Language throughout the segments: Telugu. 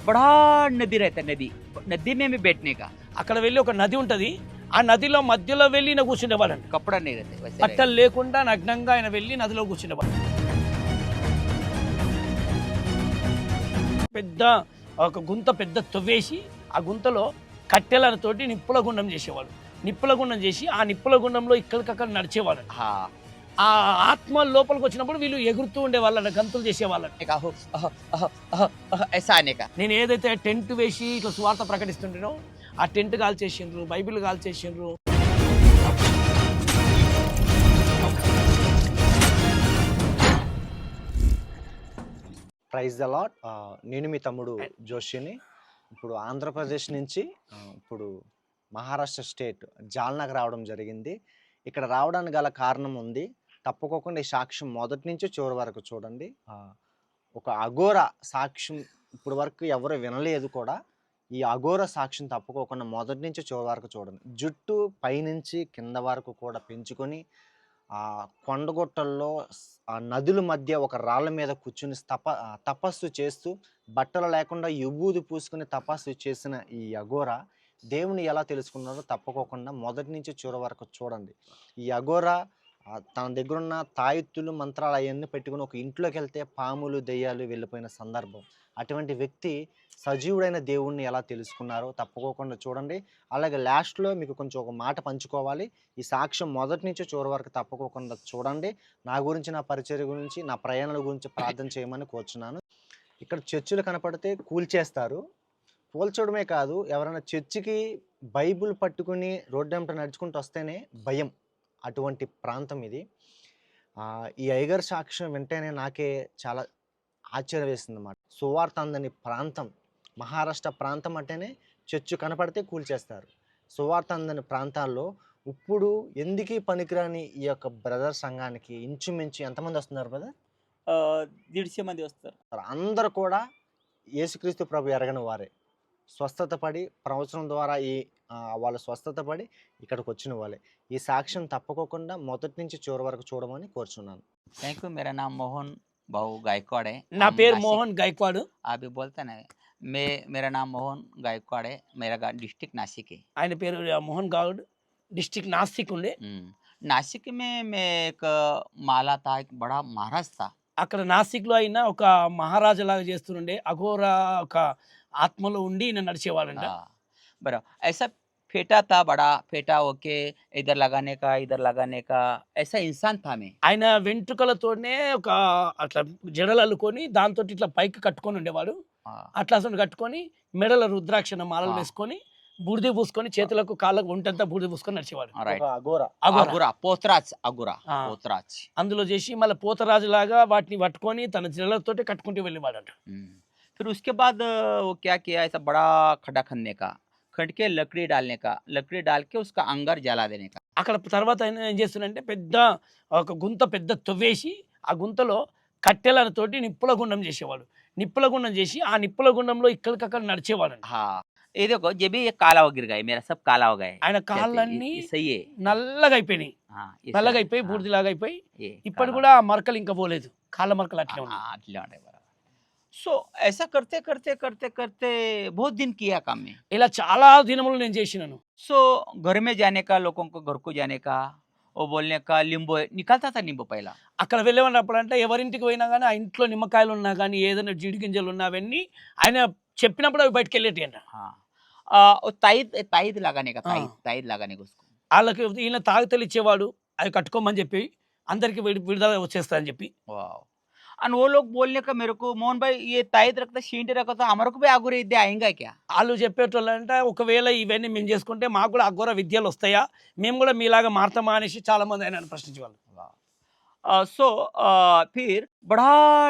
बड़ा नदी रहता है, नदी नदी में भी बैठने का అక్కడ వెళ్ళి ఒక నది ఉంటది, ఆ నదిలో మధ్యలో వెళ్ళి ఈయన కూర్చునేవాడండి. कपड़ा नहीं रहता है, वैसे బట్టలు లేకుండా నగ్నంగా ఆయన వెళ్ళి నదిలో కూర్చునేవాడు. పెద్ద ఒక గుంత పెద్ద తవ్వేసి ఆ గుంతలో కట్టెలతోటి నిప్పుల గుండం చేసేవాడు. నిప్పుల గుండం చేసి ఆ నిప్పుల గుండంలో ఇక్కడికక్కడ నడిచేవాడు. रहेगा। हाँ ఆ ఆత్మ లోపలికి వచ్చినప్పుడు వీళ్ళు ఎగురుతూ ఉండేవాళ్ళ, గంతులు చేసేవాళ్ళని. एक आहो, आहो, आहो, आहो, आहो, ऐसा आने का। నేను ఏదైతే టెంట్ వేసి ఇట్లా సువార్త ప్రకటిస్తుంటానో ఆ టెంట్ కాల్చేసిండ్రు, బైబిల్ కాల్చేసిండ్రు. Praise the Lord. నేను మీ తమ్ముడు జోషిని. ఇప్పుడు ఆంధ్రప్రదేశ్ నుంచి ఇప్పుడు మహారాష్ట్ర స్టేట్ జాల్నాకు రావడం జరిగింది. ఇక్కడ రావడానికి గల కారణం ఉంది. తప్పుకోకుండా ఈ సాక్ష్యం మొదటి నుంచి చివరి వరకు చూడండి. ఒక అఘోర సాక్ష్యం ఇప్పుడు వరకు ఎవరు వినలేదు కూడా. ఈ అఘోర సాక్ష్యం తప్పుకోకుండా మొదటి నుంచి చివరి వరకు చూడండి. జుట్టు పైనుంచి కింద వరకు కూడా పెంచుకొని ఆ కొండగొట్టల్లో ఆ నదుల మధ్య ఒక రాళ్ళ మీద కూర్చుని తపస్సు చేస్తూ బట్టలు లేకుండా యుబూది పూసుకుని తపస్సు చేసిన ఈ అఘోర దేవుని ఎలా తెలుసుకున్నారో తప్పుకోకుండా మొదటి నుంచి చివరి వరకు చూడండి. ఈ అఘోర తన దగ్గర ఉన్న తాయెత్తులు మంత్రాలు అవన్నీ పెట్టుకుని ఒక ఇంట్లోకి వెళ్తే పాములు దెయ్యాలు వెళ్ళిపోయిన సందర్భం. అటువంటి వ్యక్తి సజీవుడైన దేవుణ్ణి ఎలా తెలుసుకున్నారో తప్పుకోకుండా చూడండి. అలాగే లాస్ట్లో మీకు కొంచెం ఒక మాట పంచుకోవాలి. ఈ సాక్ష్యం మొదటి నుంచి చివరి వరకు తప్పుకోకుండా చూడండి. నా గురించి, నా పరిచర్య గురించి, నా ప్రయాణాల గురించి ప్రార్థన చేయమని కోరుచున్నాను. ఇక్కడ చర్చిలు కనపడితే కూల్చేస్తారు. కూల్చడమే కాదు, ఎవరైనా చర్చికి బైబుల్ పట్టుకుని రోడ్డు వెంట నడుచుకుంటూ వస్తేనే భయం. అటువంటి ప్రాంతం ఇది. ఈ అయ్యగారి సాక్ష్యం వింటేనే నాకే చాలా ఆశ్చర్యం వేసింది అన్నమాట. సువార్త అందని ప్రాంతం, మహారాష్ట్ర ప్రాంతం అంటేనే చర్చు కనపడితే కూల్చేస్తారు. సువార్త అందని ప్రాంతాల్లో ఇప్పుడు ఎందుకు పనికిరాని ఈ యొక్క బ్రదర్ సంఘానికి ఇంచుమించు ఎంతమంది వస్తున్నారు బ్రదర్? 150 మంది వస్తారు. అందరూ కూడా యేసుక్రీస్తు ప్రభు ఎరగని వారే. స్వస్థత పడి ప్రవచనం ద్వారా వాళ్ళు స్వస్థత పడి ఇక్కడికి వచ్చిన వాళ్ళే. ఈ సాక్ష్యం తప్పకోకుండా మొదటి నుంచి చివరి వరకు చూడమని కోరుచున్నాను. Thank you. मेरा नाम मोहन भाऊ गायकवाड़ है। నా हम పేరు नासिक- మోహన్ గాయక్వాడ్. आप भी बोलते ना। मेरा नाम मोहन गायकवाड़ है। मेरा डिस्ट्रिक्ट नासिक है। ఆయన పేరు మోహన్ గౌడ్, డిస్ట్రిక్ట్ నాసిక్ ఉండే. नासिक में मैं एक माला था, एक बड़ा महाराज था। అక్కడ నాసిక్లో అయినా ఒక మహారాజా లాగా చేస్తుండే. అఘోర ఒక ఆత్మలో ఉండి ఈయన నడిచేవాడంట. हाँ, बराबर ऐसा फेटा था, बड़ा फेटा होके इधर लगाने का ऐसा इंसान था मैं। ఆయన వెంట్రుకలతోనే ఒక అట్లా జడలు అల్లుకొని దాంతో ఇట్లా పైకి కట్టుకొని ఉండేవాడు. हाँ, అట్లా కట్టుకొని మెడల రుద్రాక్షణ మాలలు ఆ. వేసుకొని బూడిద పూసుకొని చేతులకు కాళ్ళకు ఒంటంతా బూడిద పూసుకొని నడిచేవాడు. राइट। ఒక అఘోర. అఘోర. अगुरा पोतराज, अगुरा हाँ। पोतराज। అందులో చేసి మళ్ళీ పోతరాజు లాగా వాటిని పట్టుకొని తన జడలతోటి కట్టుకుంటూ వెళ్ళేవాడంట. फिर उसके बाद वो क्या किया, ऐसा बड़ा खड्डा खनने का, खड के लकड़ी डालने का, लकड़ी डाल के उसका अंगार जला देने का। అక్కడ తర్వాత ఆయన ఏం చేస్తుందంటే పెద్ద ఒక గుంత పెద్ద తవ్వేసి ఆ గుంతలో కట్టెలతోటి నిప్పుల గుండం చేసేవాడు. నిప్పుల గుండం చేసి ఆ నిప్పుల గుండంలో ఇక్కడికక్కడ నడిచేవాడు. हाँ, ये देखो ये भी एक काला हो गिर गए, मेरा सब काला हो गए। ఆయన कहते हैं, కాళ్ళన్నీ ये सही है। నల్లగా అయిపోయినాయి, हाँ, ये నల్లగా सही- అయిపోయి हाँ, బూడిదలాగా అయిపోయి ये ఇప్పుడు काला కూడా हो ఆ మరకలు ఇంకా పోలేదు, కాళ్ళ మరకలు అట్లే गया। ఉన్నాయి. हाँ, अटले होने बराबर। सो ऐसा करते करते करते करते बहुत दिन किया काम में। ఇలా చాలా దినములు నేను చేసినాను. सो घर में जाने का, लोगों को घर को जाने का, वो बोलने का, नींबू निकलता था नींबू पहला। అక్కడ వెళ్ళేవాడినప్పుడు అంటే ఎవరింటికి పోయినా కానీ ఆ ఇంట్లో నిమ్మకాయలు ఉన్నా కానీ ఏదైనా జీడి గింజలు ఉన్నా అవన్నీ ఆయన చెప్పినప్పుడు అవి బయటకు వెళ్ళేటి అంట. हाँ, वो ताईद ताईद लगाने का, ताईद हाँ। ताईद लगाने का उसको। వాళ్ళకి ఈయన తాగుతలు ఇచ్చేవాడు, అవి కట్టుకోమని చెప్పి అందరికి విడుదల వచ్చేస్తా అని చెప్పి. वाह। और वो लोग बोलने का मेरे को, मोहन भाई ये ताईद रखता, शींटे रखता, हमारे को भी आगुरे इद्दे आएंगा क्या? వాళ్ళు చెప్పేటోళ్ళంటే ఒకవేళ ఇవన్నీ మేము చేసుకుంటే మాకు కూడా అఘోర విద్యలు వస్తాయా, మేము కూడా మీలాగా మారుతామా అనేసి చాలా మంది ఆయన ప్రశ్నించేవాళ్ళు. सो फिर बड़ा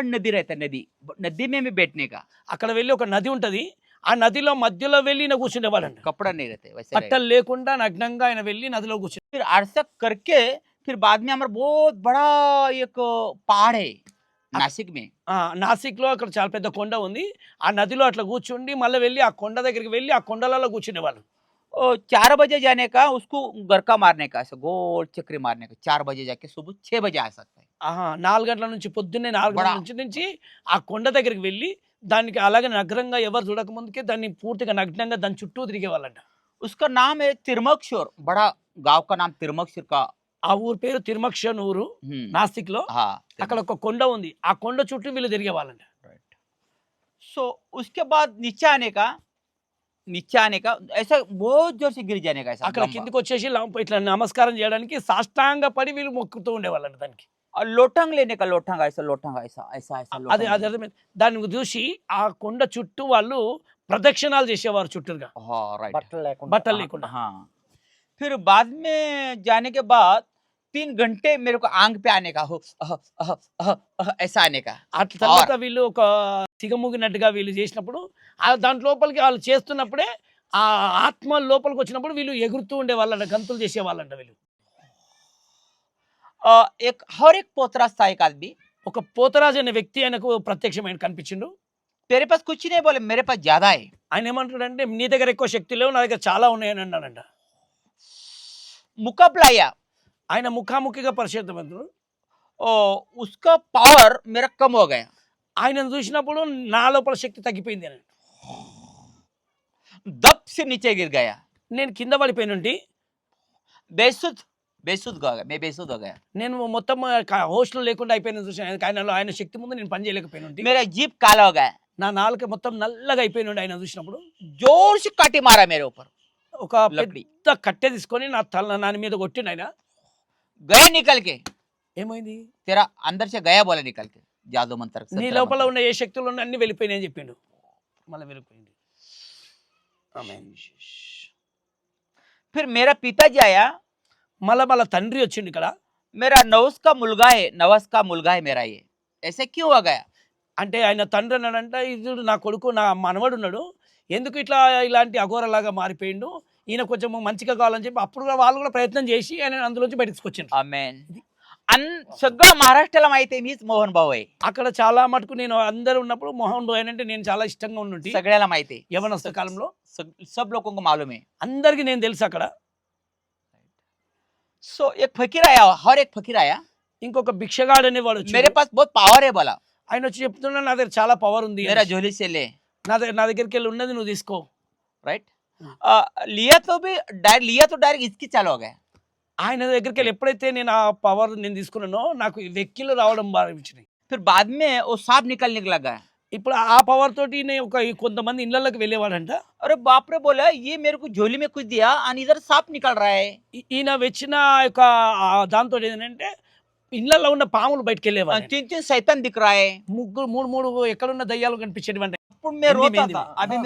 नदी रहता है, नदी नदी में भी बैठने का అక్కడ వెళ్ళి ఒక నది ఉంటది, ఆ నదిలో మధ్యలో వెళ్ళి ఈయన కూర్చునేవాడంట. कपड़ा नहीं रहते, वैसे బట్టలు లేకుండా నగ్నంగా ఆయన వెళ్ళి నదిలో కూర్చుని फिर ऐसा करके फिर बाद में हमारा बहुत बड़ा एक पहाड़ है नासिक में। నాసిక్లో అక్కడ చాలా పెద్ద కొండ ఉంది. ఆ నదిలో అట్లా కూర్చుండి మళ్ళీ వెళ్ళి ఆ కొండ దగ్గరికి వెళ్ళి ఆ కొండలలో కూర్చునేవాళ్ళు. 4 बजे जाने का, उसको गरका मारने का, ऐसा गोल चक्री मारने का। 4 बजे जाके सुबह 6 बजे आ सकता है। 4 గంటల నుంచి పొద్దున్నే 4 బడా. గంటల నుంచి ఆ కొండ దగ్గరికి వెళ్ళి దానికి అలాగే నగ్నంగా ఎవరు చూడకముందుకే దాన్ని పూర్తిగా నగ్నంగా దాని చుట్టూ తిరిగేవాళ్ళంట. उसका नाम है तिरमक्षोर, बड़ा गांव का नाम तिरमक्षोर का। ఆ ఊరు పేరు తిరుమక్షన్ ఊరు, నాసిక్లో. हाँ అక్కడ ఒక కొండ ఉంది, ఆ కొండ చుట్టూ వీళ్ళు తిరిగేవాళ్ళంట. राइट। सो उसके बाद नीचे आने का ऐसा बहुत जोर से गिर जाने का ऐसा అక్కడ लंबा। కిందికి వచ్చేసి ఇట్లా నమస్కారం చేయడానికి సాష్టాంగ పడి వీళ్ళు మొక్కుతూ ఉండేవాళ్ళంట దానికి. और लोटंग लेने का, लोटंग ऐसा ऐसा ऐसा ऐसा అది लोटंग అది అర్థమైంది. దాన్ని చూసి ఆ కొండ చుట్టూ వాళ్ళు ప్రదక్షిణాలు చేసేవారు చుట్టూరుగా, हाँ राइट। బట్టలు లేకుండా బట్టలు లేకుండా. हाँ फिर बाद में जाने के बाद 3 घंटे मेरे को आंग पे आने का, हो ऐसा आने का। అట్లా తర్వాత వీళ్ళు ఒక సిగమూగినట్టుగా వీళ్ళు చేసినప్పుడు దాంట్ లోపలికి వాళ్ళు చేస్తున్నప్పుడే ఆ ఆత్మ లోపలికి వచ్చినప్పుడు వీళ్ళు ఎగురుతూ ఉండేవాళ్ళంట, గంతులు చేసేవాళ్ళంట వీళ్ళు. एक हर एक पोतराज था एक आदमी। ఒక పోతరాజు అనే వ్యక్తి ఆయనకు ప్రత్యక్షమైన కనిపించిండు. तेरे पास कुछ नहीं बोले, मेरे पास ज्यादा है। ఆయన ఏమంటాడంటే నీ దగ్గర ఎక్కువ శక్తి లేవు, నా దగ్గర చాలా ఉన్నాయని అన్నాడంట. मुकाबला आया, ఆయన ముఖాముఖిగా పరిశుద్ధమంతుడు. उसका पावर मेरा कम हो गया। ఆయనను చూసినప్పుడు నా లోపల శక్తి తగ్గిపోయింది అని. दब से नीचे गिर गया, నేను కింద పడిపోయినంటి, बेसुध बेसुध हो गया, मैं बेसुध हो गया। నేను మొత్తం హోస్టల్ లేకుండా అయిపోయిన చూసాను. ఆయన శక్తి ముందు నేను పని చేయలేకపోయినంటి. मेरा जीभ काला हो गया, నా నాలుక మొత్తం నల్లగా అయిపోయినండి ఆయన చూసినప్పుడు. जोर से काटी मारा मेरे ऊपर, ఒక लकड़ी పెద్ద కట్టె తీసుకొని నా నాని మీద కొట్టిండు ఆయన. गया निकल के। ఏమైంది? तेरा अंदर से गया बोला निकल के, जादू मंत्र నీ संतरा లోపల मंत्र। ఉన్న ఏ శక్తులు ఉన్నా అన్ని వెళ్ళిపోయినాయి అని చెప్పిండు. మళ్ళీ వెళ్ళిపోయింది. ఆమేన్. फिर मेरा पिताजी आया, మళ్ళా తండ్రి వచ్చిండు ఇక్కడ. मेरा नवस का मुलगा है मेरा, ये ऐसे क्यों हो गया? అంటే ఆయన తండ్రి అన్నాడంట, ఇది నా కొడుకు నా మనవడు ఉన్నాడు, ఎందుకు ఇలాంటి అఘోరలాగా మారిపోయిండు, ఈయన కొంచెం మంచిగా కావాలని చెప్పి అప్పుడు కూడా వాళ్ళు కూడా ప్రయత్నం చేసి ఆయన అందులోంచి బయటకు తీసుకొచ్చిండు. आमेन। सगळं महाराष्ट्राला माहिती आहे मीच मोहन भाऊ आहे, అక్కడ చాలా మటుకు నేను అందరూ ఉన్నప్పుడు మోహన్ బాయ్ అంటే నేను చాలా ఇష్టంగా ఉన్నట్టు सगळ्याला माहिती आहे, యవనస్థ కాలంలో सब लोगों को मालूम है। అందరికి నేను తెలుసు అక్కడ. सो एक फकीर आया, हर एक फकीर आया, ఇంకొక భిక్షగాడు అనేవాడు వచ్చి मेरे पास बहुत पावर है बोला, ఆయన వచ్చి చెప్తున్నాడు నా దగ్గర చాలా పవర్ ఉంది, मेरा झोली से ले। నా దగ్గరికి వెళ్ళి ఉన్నది నువ్వు తీసుకో. राइट। लिया तो डायरेक्ट इसकी चालू हो गया। ఆయన దగ్గరికి వెళ్ళి ఎప్పుడైతే నేను ఆ పవర్ నేను తీసుకున్నానో నాకు వెక్కిలు రావడం భావించినాయి. फिर बाद में वो सांप निकलने लगा। ఇప్పుడు ఆ పవర్ తోటి నేను కొంతమంది ఇళ్ళకి వెళ్ళేవాడంట. अरे बाप रे, बोला ये मेरे को झोली में कुछ दिया और इधर सांप निकल रहा है। ఈయన వచ్చిన యొక్క దాంతో ఏంటంటే ఇళ్ళల్లో ఉన్న పాములు బయటకు వెళ్ళేవాడు. 3 शैतान दिख रहा है। మూడు ఎక్కడున్న దయ్యాలు కనిపించేటువంటి. मैं रोता मेहंदी था, में। अभी हाँ।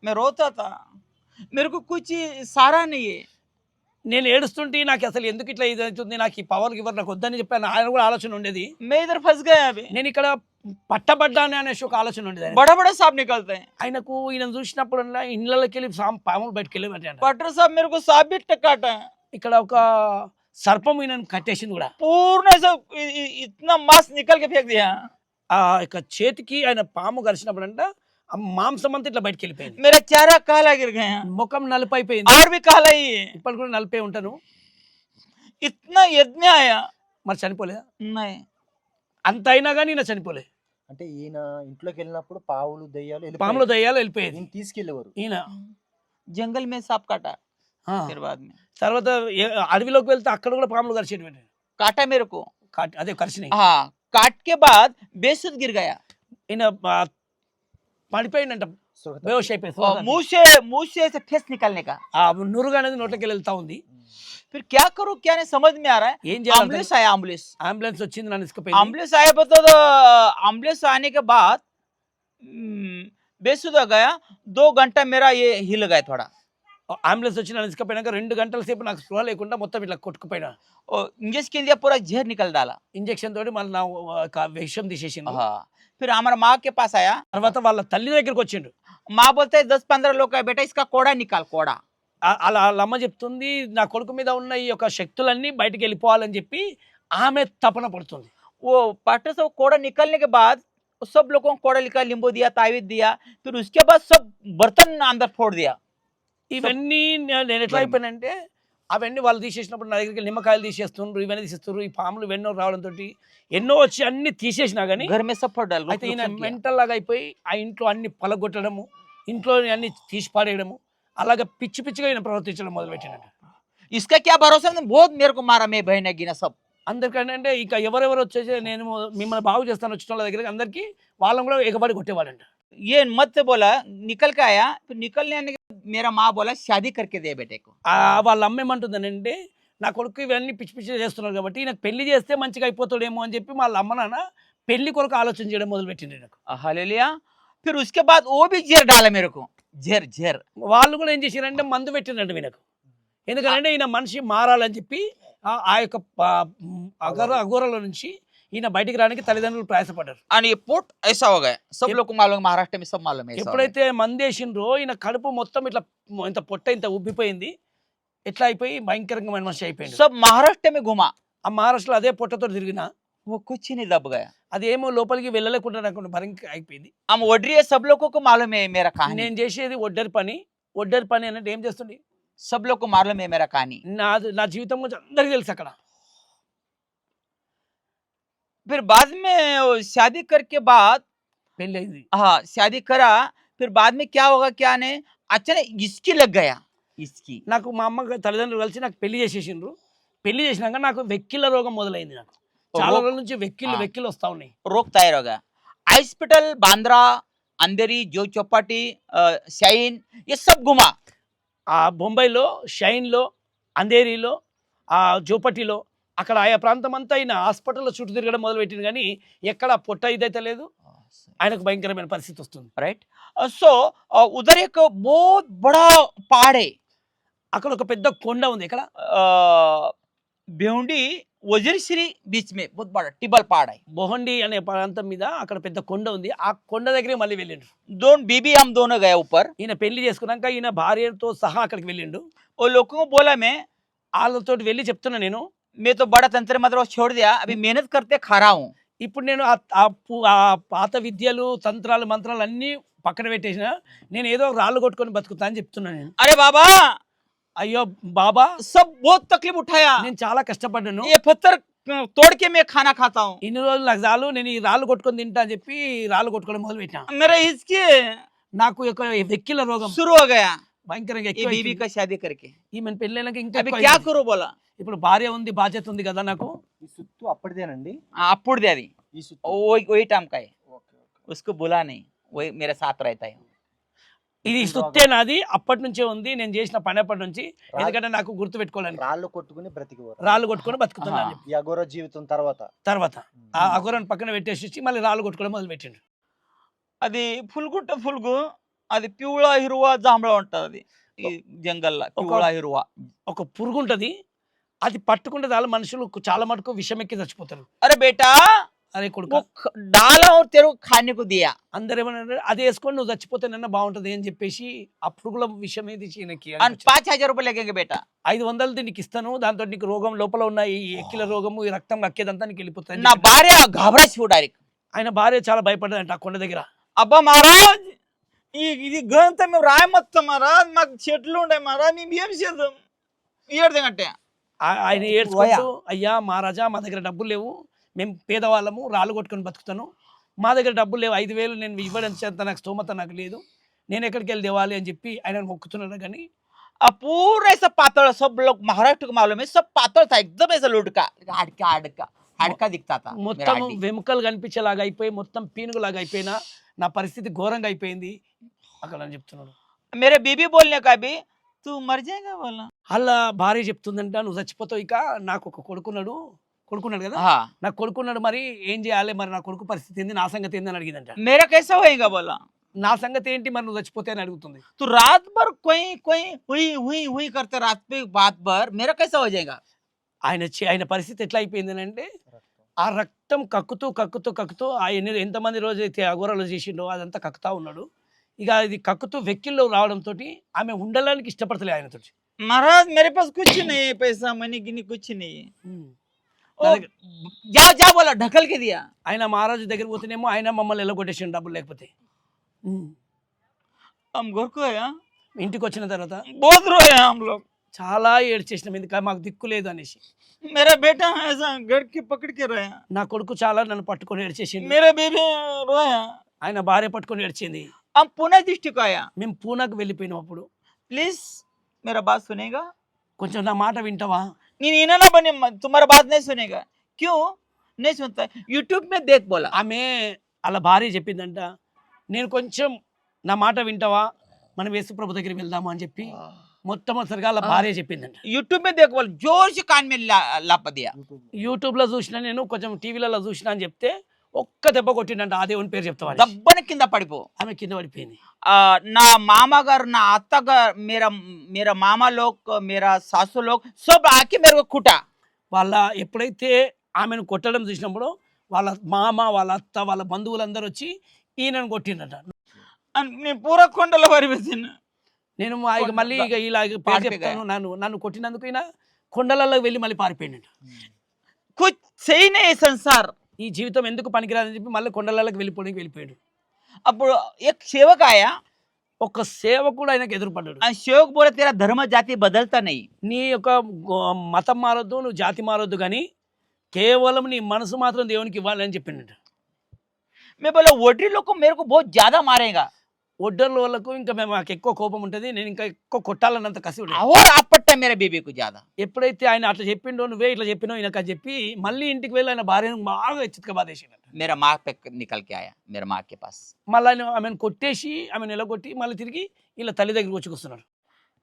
मैं रोता था, मेरे को कुछ सहारा नहीं है। నేను ఏడుస్తుంటే నాకు అసలు ఎందుకు ఇట్లా ఇది అవుతుంది, నాకు ఈ పవర్ గివర్ నాకు వద్దని చెప్పాను. ఆయన కూడా ఆలోచన ఉండేది. मैं इधर फंस गया अभी। నేను ఇక్కడ పట్టబడ్డాను అనేసి ఒక ఆలోచన ఉండేది. बड़ा बड़ा सांप निकलते हैं। ఆయనకు ఈయన చూసినప్పుడు ఇళ్ళకి వెళ్ళి పాములు బయటకు వెళ్ళేవాడు. पटर साहब मेरे को सांप भी काटा है। ఇక్కడ ఒక సర్పం ఈయనను కట్టేసింది కూడా. पूर्ण ऐसा इतना मांस निकल के फेंक दिया। ఆ యొక్క చేతికి ఆయన పాము కరిచినప్పుడంట ఆ మాంసం అంతా ఇట్లా బయటకు వెళ్ళిపోయింది. मेरा चेहरा काला गिर गया, ముఖం నలిపైపోయింది. और भी काला ही है। ఇప్పుడు కూడా నలిపే ఉంటాను. इतना यज्ञ आया, మరి చనిపోలేదా? नहीं। అంత అయినా కానీ ఈయన చనిపోలే. అంటే ఈయన ఇంట్లోకి వెళ్ళినప్పుడు పావులు దయ్యాలు పాములు దయ్యాలు వెళ్ళిపోయేది. ఈయన తీసుకెళ్ళేవారు. ఈయన जंगल में सांप काटा, ఆ, फिर बाद में తర్వాత అడవిలోకి వెళ్తే అక్కడ కూడా పాములు కరిచేటువంటి. काटा मेरे को। అదే కరిచినాయి. हाँ, काट के बाद बेसुध गिर गया। ఈయన పడిపోయిందంట, బేహోష్ అయిపోయింది. और मुंह से ऐसे फेस निकलने का। ఆ నురుగు అనేది నోట్లోకి వెళ్తా ఉంది. फिर क्या करूं, क्या नहीं समझ में आ रहा है। ఏం చేయాలి? एम्बुलेंस आया, एम्बुलेंस అంబులెన్స్ వచ్చింది, నన్ను ఇసుకుపోయింది. एम्बुलेंस आया बता दो। एम्बुलेंस आने के बाद बेसुध हो गया। 2 घंटा मेरा ये हिल गया थोड़ा। అంబులెన్స్ వచ్చి నన్ను ఇసుకుపోయినాక 2 గంటల సేపు నాకు స్పృహ లేకుండా మొత్తం ఇట్లా కొట్టుకుపోయినా. और इंजेक्शन के लिए पूरा जहर निकल डाला। ఇంజెక్షన్ తోటి మళ్ళీ నా విషం తీసేసింది. हाँ, फिर हमारा माँ के पास आया। తర్వాత వాళ్ళ తల్లి దగ్గరికి వచ్చిండు. माँ बोलते 10-15 लोग का बेटा, इसका कोड़ा निकाल, कोड़ा। అలా వాళ్ళ అమ్మ చెప్తుంది నా కొడుకు మీద ఉన్న ఈ యొక్క శక్తులన్నీ బయటికి వెళ్ళిపోవాలని చెప్పి ఆమె తపన పడుతుంది. वो पाटर से वो कोड़ा निकलने के बाद सब लोगों को कोड़ा निकाल, नींबू दिया, तावीज दिया। फिर उसके बाद सब बर्तन अंदर फोड़ दिया। ఇవన్నీ నేను ఎట్లా అయిపోయినంటే అవన్నీ వాళ్ళు తీసేసినప్పుడు నా దగ్గరికి నిమ్మకాయలు తీసేస్తున్నారు, ఇవన్నీ తీసేస్తున్నారు, ఈ పాములు ఇవన్నో రావడంతో ఎన్నో వచ్చి అన్ని తీసేసినా కానీ घर में सब फोड़ डाल అయితే ఈయన మెంటల్ లాగా అయిపోయి ఆ ఇంట్లో అన్ని పలగొట్టడము, ఇంట్లో అన్ని తీసి పాడేయడము, అలాగే పిచ్చి పిచ్చిగా ఈయన ప్రవర్తించడం మొదలుపెట్టినట్టు. इसका क्या भरोसा नहीं, बहुत मेरे को मारा, मैं बहन गिना सब। అందరికంటే ఇక ఎవరెవరు వచ్చేసి నేను మిమ్మల్ని బాగు చేస్తాను వచ్చిన వాళ్ళ దగ్గరికి అందరికీ వాళ్ళని కూడా ఎగబడి కొట్టేవాడంట. ये मत से बोला, निकल के आया, फिर निकलने आने के बाद मेरा माँ बोला शादी करके दे बेटे को। వాళ్ళ అమ్మ ఏమంటుందనంటే నా కొడుకు ఇవన్నీ పిచ్చి పిచ్చి చేస్తున్నారు కాబట్టి నాకు పెళ్లి చేస్తే మంచిగా అయిపోతాడేమో అని చెప్పి వాళ్ళ అమ్మ నాన్న పెళ్లి కొరకు ఆలోచన చేయడం మొదలుపెట్టింది నాకు. हालेलुया। फिर उसके बाद वो भी जेर डाला मेरे को, जेर जेर। వాళ్ళు కూడా ఏం చేశారంటే మందు పెట్టిందంట వీళ్ళకు. ఎందుకంటే ఈయన మనిషి మారాలని చెప్పి ఆ యొక్క అఘోరల నుంచి ఈయన బయటికి రావడానికి తల్లిదండ్రులు ప్రయాసపడ్డారు. और ये पोट ऐसा हो गया, सब लोग को मालूम है, महाराष्ट्र में सब मालूम है ऐसा हो गया। ఎప్పుడైతే మందేసిండ్రో ఈయన కడుపు మొత్తం ఇట్లా ఇంత పొట్ట ఇంత ఉబ్బిపోయింది, ఎట్లా అయిపోయి భయంకరంగా మనిషి అయిపోయింది. सब महाराष्ट्र में घुमा, ఆ మహారాష్ట్రలో అదే పొట్టతో తిరిగినా वो कुछ नहीं दब गया। అదేమో లోపలికి వెళ్ళలేకుండా నాకు భయంకర అయిపోయింది. हम ओडरी है, सब लोगों को मालूम है मेरा कहानी, నేను చేసేది ఒడ్డరి పని. ఒడ్డరి పని అంటే ఏం చేస్తుంది, सब लोग को मालूम है मेरा कहानी। నా జీవితం గురించి అందరికీ తెలుసు అక్కడ. फिर बाद में वो शादी करके बाद, పెళ్ళి అయింది. हाँ शादी करा, फिर बाद में क्या होगा क्या ने, अचानक इसकी लग गया, इसकी। నాకు మా అమ్మ తల్లిదండ్రులు కలిసి నాకు పెళ్లి చేసేసిండ్రు. పెళ్లి చేసినాక నాకు వెక్కిళ్ళ రోగం మొదలైంది. నాకు చాలా రోజుల నుంచి వెక్కిళ్ళు వస్తా ఉన్నాయి. रोग तैयार हो गया। हॉस्पिटल बांद्रा, अंधेरी, जो चौपाटी, शाइन, ये सब घुमा। ఆ బొంబాయిలో, షైన్లో, అంధేరిలో, ఆ జోపటిలో, అక్కడ ఆయా ప్రాంతం అంతా ఆయన హాస్పిటల్లో చుట్టూ తిరగడం మొదలుపెట్టింది కానీ ఎక్కడ పొట్ట ఇదైతే లేదు. ఆయనకు భయంకరమైన పరిస్థితి వస్తుంది. राइट। सो उधर एक बहुत बड़ा पहाड़ है, అక్కడ ఒక పెద్ద కొండ ఉంది. ఇక్కడ बेहुंडी वजीरश्री बीच में बहुत बड़ा टिबल पहाड़ है। బొహండి అనే ప్రాంతం మీద అక్కడ పెద్ద కొండ ఉంది. ఆ కొండ దగ్గరే మళ్ళీ వెళ్ళిండు. दोनों बीबी हम दोनों गए ऊपर। ఈయన పెళ్లి చేసుకున్నాక ఈయన భార్యతో సహా అక్కడికి వెళ్ళిండు. वो लोगों को बोला వాళ్ళతో వెళ్ళి చెప్తున్నా నేను, मैं तो बड़ा तंत्र मंत्र छोड़ दिया, अभी मेहनत करते खा रहा हूँ। ఇప్పుడు నేను ఆ పాత విద్యలు, తంత్రాలు, మంత్రాలు అన్నీ పక్కన పెట్టేసిన నేను ఏదో రాళ్ళు కొట్టుకొని బతుకుతా అని చెప్తున్నాను నేను. अरे बाबा, అయ్యో బాబా, सब बहुत तकलीफ उठाया, నేను చాలా కష్టపడ్డాను. ये पत्थर तोड़ के मैं खाना खाता हूँ, ఇన్ని రోజులు నాకు చాలు, నేను ఈ రాళ్ళు కొట్టుకొని తింటా అని చెప్పి రాళ్ళు కొట్టుకోవడం మొదలు పెట్టినా. मेरा इसके నాకు యొక్క వెక్కిళ్ళ రోగం शुरू हो गया, భయంకరంగా ये बीबी का शादी करके। ఈమెను పెళ్ళైనాక ఇంకా अभी ఎక్కువ क्या అయింది. करो बोला, ఇప్పుడు భార్య ఉంది, బాధ్యత ఉంది కదా నాకు. ఈ సుత్తు అప్పటిదేనండి. अपुड़ दे दी, ఈ సుత్తు वही टाइम का है, उसको बुला नहीं, वही मेरे साथ रहता है। ఇది సుత్తే నాది, అప్పటి నుంచే ఉంది, నేను చేసిన పని అప్పటి నుంచి. ఎందుకంటే నాకు గుర్తు పెట్టుకోవాలని రాళ్ళు కొట్టుకుని బ్రతికిపోరు. రాళ్ళు కొట్టుకొని బతుకుతున్నాను. ఈ అఘోర జీవితం తర్వాత తర్వాత ఆ అఘోరాన్ని పక్కన పెట్టేసి మళ్ళీ రాళ్ళు కొట్టుకోవడం మొదలు పెట్టిండు. అది ఫుల్గుంట ఫుల్గు, అది పివళ హిరువా జాంబళ ఉంటది ఈ జంగల్లో, పివళ హిరువా ఒక పురుగు ఉంటది, అది పట్టుకుంటే చాలా మనుషులు చాలా మటుకు విషం ఎక్కి చచ్చిపోతారు. अरे बेटा, అరే కొడుకు, डाला और तेरे को खाने को दिया, అందరు ఏమన్నారు, అది వేసుకొని నువ్వు చచ్చిపోతేనన్నా బాగుంటది అని చెప్పేసి ఆ పురుగుల విషం ఏది ఈయనకి और 5,000 रुपए लगेंगे बेटा, 500 నీకు ఇస్తాను, దాంతో నీకు రోగం లోపల ఉన్న ఈ ఎక్కిల రోగము, ఈ రక్తం అక్కేదంతా నీకు వెళ్ళిపోతుంది. నా భార్య घाबराची डायरेक्ट. ఆయన భార్య చాలా భయపడ్డదంట ఆ కొండ దగ్గర. అబ్బా మహారాజ్, ఇది గంత మేము రాయమత్త మహారాజ్, మాకు చెట్లు ఉండే మహారాజ్, మేము ఏం చేద్దాం ఏడుదంటే. ఆయన ఏడ్చుకుంటూ, అయ్యా మహారాజా మా దగ్గర డబ్బులు లేవు, మేము పేదవాళ్ళము, రాళ్ళు కొట్టుకొని బతుకుతాను, మా దగ్గర డబ్బులు లేవు, 5,000 నేను ఇవ్వడంత నాకు స్తోమత నాకు లేదు, నేను ఎక్కడికి వెళ్ళి దేవాలి అని చెప్పి ఆయన మొక్కుతున్నాను. కానీ पूरा ऐसा पातळ, सब लोग महाराष्ट्र को मालूम है, सब पातळ था एकदम, ऐसा लुटका हाडका हाडका हाडका दिखता था, మొత్తం వెముకలు కనిపించేలాగా అయిపోయి, మొత్తం పీనుగులాగా అయిపోయినా నా పరిస్థితి ఘోరంగా అయిపోయింది అక్కడ అని చెప్తున్నాడు. मेरे बीबी बोलने का भी तू मर जाएगा बोला. అలా భార్య చెప్తుందంట, నువ్వు చచ్చిపోతావు, ఇక నాకు ఒక కొడుకున్నాడు కదా, हाँ, నాకు కొడుకున్నాడు, మరి ఏం చేయాలి, మరి నా కొడుకు పరిస్థితి ఏంది, నా సంగతి ఏంది అని అడిగిందంట. मेरा कैसा होएगा बोला, నా సంగతి ఏంటి, మరి నువ్వు చచ్చిపోతే అని అడుగుతుంది. तू रात भर कोई कोई हुई हुई हुई करते रात पे बात भर, मेरा कैसा हो जाएगा. ఆయన పరిస్థితి ఎట్లా అయిపోయింది అంటే, ఆ రక్తం కక్కుతూ కక్కుతూ కక్కుతూ ఆయన ఎంతమంది రోజైతే అఘోరాలు చేసిండో అదంతా కక్కుతా ఉన్నాడు. ఇక ఇది కక్కుతూ వెక్కిల్లో రావడంతో ఆమె ఉండడానికి ఇష్టపడతలే ఆయనతో. महाराज मेरे पास कुछ नहीं है, पैसा मनी गिनी कुछ नहीं है. నా దగ్గర जा जा बोला, ढकल के दिया. ఆయన మహారాజు దగ్గర పోతేనేమో ఆయన మమ్మల్ని ఎల్లగొట్టేసిండు డబ్బులు లేకపోతే. हम घर को आया, ఇంటికి వచ్చిన తర్వాత बहुत रोए हम लोग, చాలా ఏడ్చేసినాం, ఎందుకంటే మాకు దిక్కు లేదు అనేసి. मेरा बेटा ऐसा गड़ के पकड़ के रोया, నా కొడుకు చాలా నన్ను పట్టుకొని ఏడ్చేసిండు, मेरा बेबी रोया। ఆయన భార్య పట్టుకొని ఏడ్చింది. हम पुणे डिस्ट्रिक्ट आया, మేము పూనాకు వెళ్ళిపోయినాం. అప్పుడు प्लीज मेरा बात सुनेगा, కొంచెం నా మాట వింటావా? नहीं इन्हें ना बने, तुम्हारा बात नहीं सुनेगा। क्यों नहीं सुनता? यूट्यूब में देख बोला। ఆమె అలా భార్య చెప్పిందంట, నేను కొంచెం నా మాట వింటావా, మనం యేసు ప్రభు దగ్గరికి వెళ్దాము అని చెప్పి మొట్టమొదటిసారిగా అలా భార్య చెప్పిందంట. यूट्यूब में देख बोला, जोर से कान में लापा दिया। యూట్యూబ్లో చూసినా, నేను కొంచెం టీవీలలో చూసినా అని చెప్తే ఒక్క దెబ్బ కొట్టిండంట. ఆ దేవుని పేరు చెప్తావా? దబ్బన కింద పడిపో. ఆమె కింద పడిపోయింది. నా मामा गाరు, నా అత్త గారు, मेरा मामा लोग, मेरा सासू लोग सब आके मेरे को कुटा। వాళ్ళ ఎప్పుడైతే ఆమెను కొట్టడం చూసినప్పుడు వాళ్ళ మామ, వాళ్ళ అత్త, వాళ్ళ బంధువులందరూ వచ్చి ఈయనను కొట్టిండట. నేను పూరా కొండల పరివేసిన. నేను ఇక మళ్ళీ ఇక ఇలా పేరు చెప్తాను, నన్ను కొట్టినందుకు ఈయన కొండలలో వెళ్ళి మళ్ళీ పారిపోయిండట. కుచ్ సహీ నే సంసార్, ఈ జీవితం ఎందుకు పనికిరాదని చెప్పి మళ్ళీ కొండలలోకి వెళ్ళిపోయాడు. అప్పుడు एक सेवक आया, ఒక సేవకుడు ఆయనకు ఎదురుపడ్డాడు. सेवक बोला तेरा धर्म जाति बदलता नहीं, నీ యొక్క మతం మారొద్దు, నువ్వు జాతి మారొద్దు, కానీ కేవలం నీ మనసు మాత్రం దేవునికి ఇవ్వాలని చెప్పిండట. मैं बोला वोटरी लोग को मेरे को बहुत ज्यादा मारेगा, ఒడ్డర్ల వాళ్ళకు ఇంకా మాకు ఎక్కువ కోపం ఉంటుంది, నేను ఇంకా ఎక్కువ కొట్టాలన్నంత కసి ఉంటుంది. और आपट्टा मेरे बेबी को ज्यादा। ఎప్పుడైతే ఆయన అట్లా చెప్పిండో, నువ్వే ఇట్లా చెప్పినావు ఈయనకు అని చెప్పి మళ్ళీ ఇంటికి వెళ్ళి ఆయన భార్యను బాగా చిత్క బాధేసిండట. मेरा माँ पे निकल के आया, मेरा माँ के पास। మళ్ళీ ఆయన ఆమెను కొట్టేసి ఆమెను నిలగొట్టి మళ్ళీ తిరిగి ఇలా తల్లి దగ్గరికి వచ్చి కూర్చున్నాడు.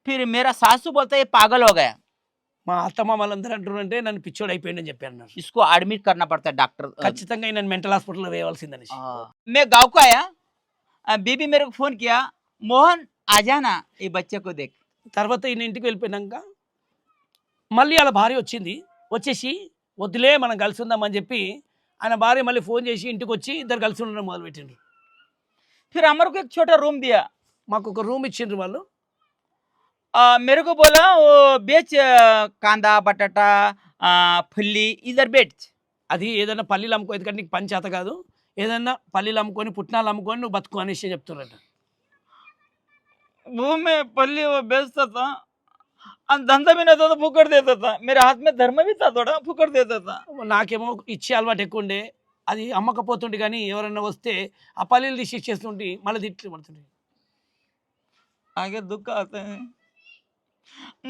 फिर मेरा सासू बोलता है ये पागल हो गया, మా అత్తమ్మ వాళ్ళందరూ అంటారంటే నన్ను పిచ్చోడు అయిపోయిందని చెప్పారు. इसको एडमिट करना पड़ता है डॉक्टर। ఖచ్చితంగా ఈయన మెంటల్ హాస్పిటల్లో వేయవలసిందని. मैं गाँव को आया, बीबी मेरे को फोन किया, मोहन आ जाना ये बच्चे को देख। తర్వాత ఈయన ఇంటికి వెళ్ళిపోయినాక మళ్ళీ వాళ్ళ భార్య వచ్చేసి వద్దులే మనం కలిసి ఉందామని చెప్పి ఆయన భార్య మళ్ళీ ఫోన్ చేసి ఇంటికి వచ్చి ఇద్దరు కలిసి ఉండడం మొదలుపెట్టిండ్రు. फिर हमारे को एक छोटा रूम दिया, మాకు ఒక రూమ్ ఇచ్చిండ్రు వాళ్ళు. मेरे को बोला वो बेच कांदा बटाटा फुल्ली इधर बेच। అది ఏదైనా పల్లీలు అమ్ముకో, ఎందుకంటే నీకు పని చేత కాదు, ఏదైనా పల్లీలు అమ్ముకొని పుట్నాలు అమ్ముకొని నువ్వు బతుకు అనేసి చెప్తున్నారట. वो मैं पल्ली वो बेचता था, धंधा भी नहीं था तो फुकट देता था, मेरे हाथ में धर्म भी था, थोड़ा फुकट देता था। నాకేమో ఇచ్చే అలవాటు ఎక్కువ ఉండే, అది అమ్మకపోతుండే, కానీ ఎవరన్నా వస్తే ఆ పల్లీలు తీసి ఇచ్చేస్తుంటే మళ్ళీ తిట్లు పడుతుండే. आगे दुख आता है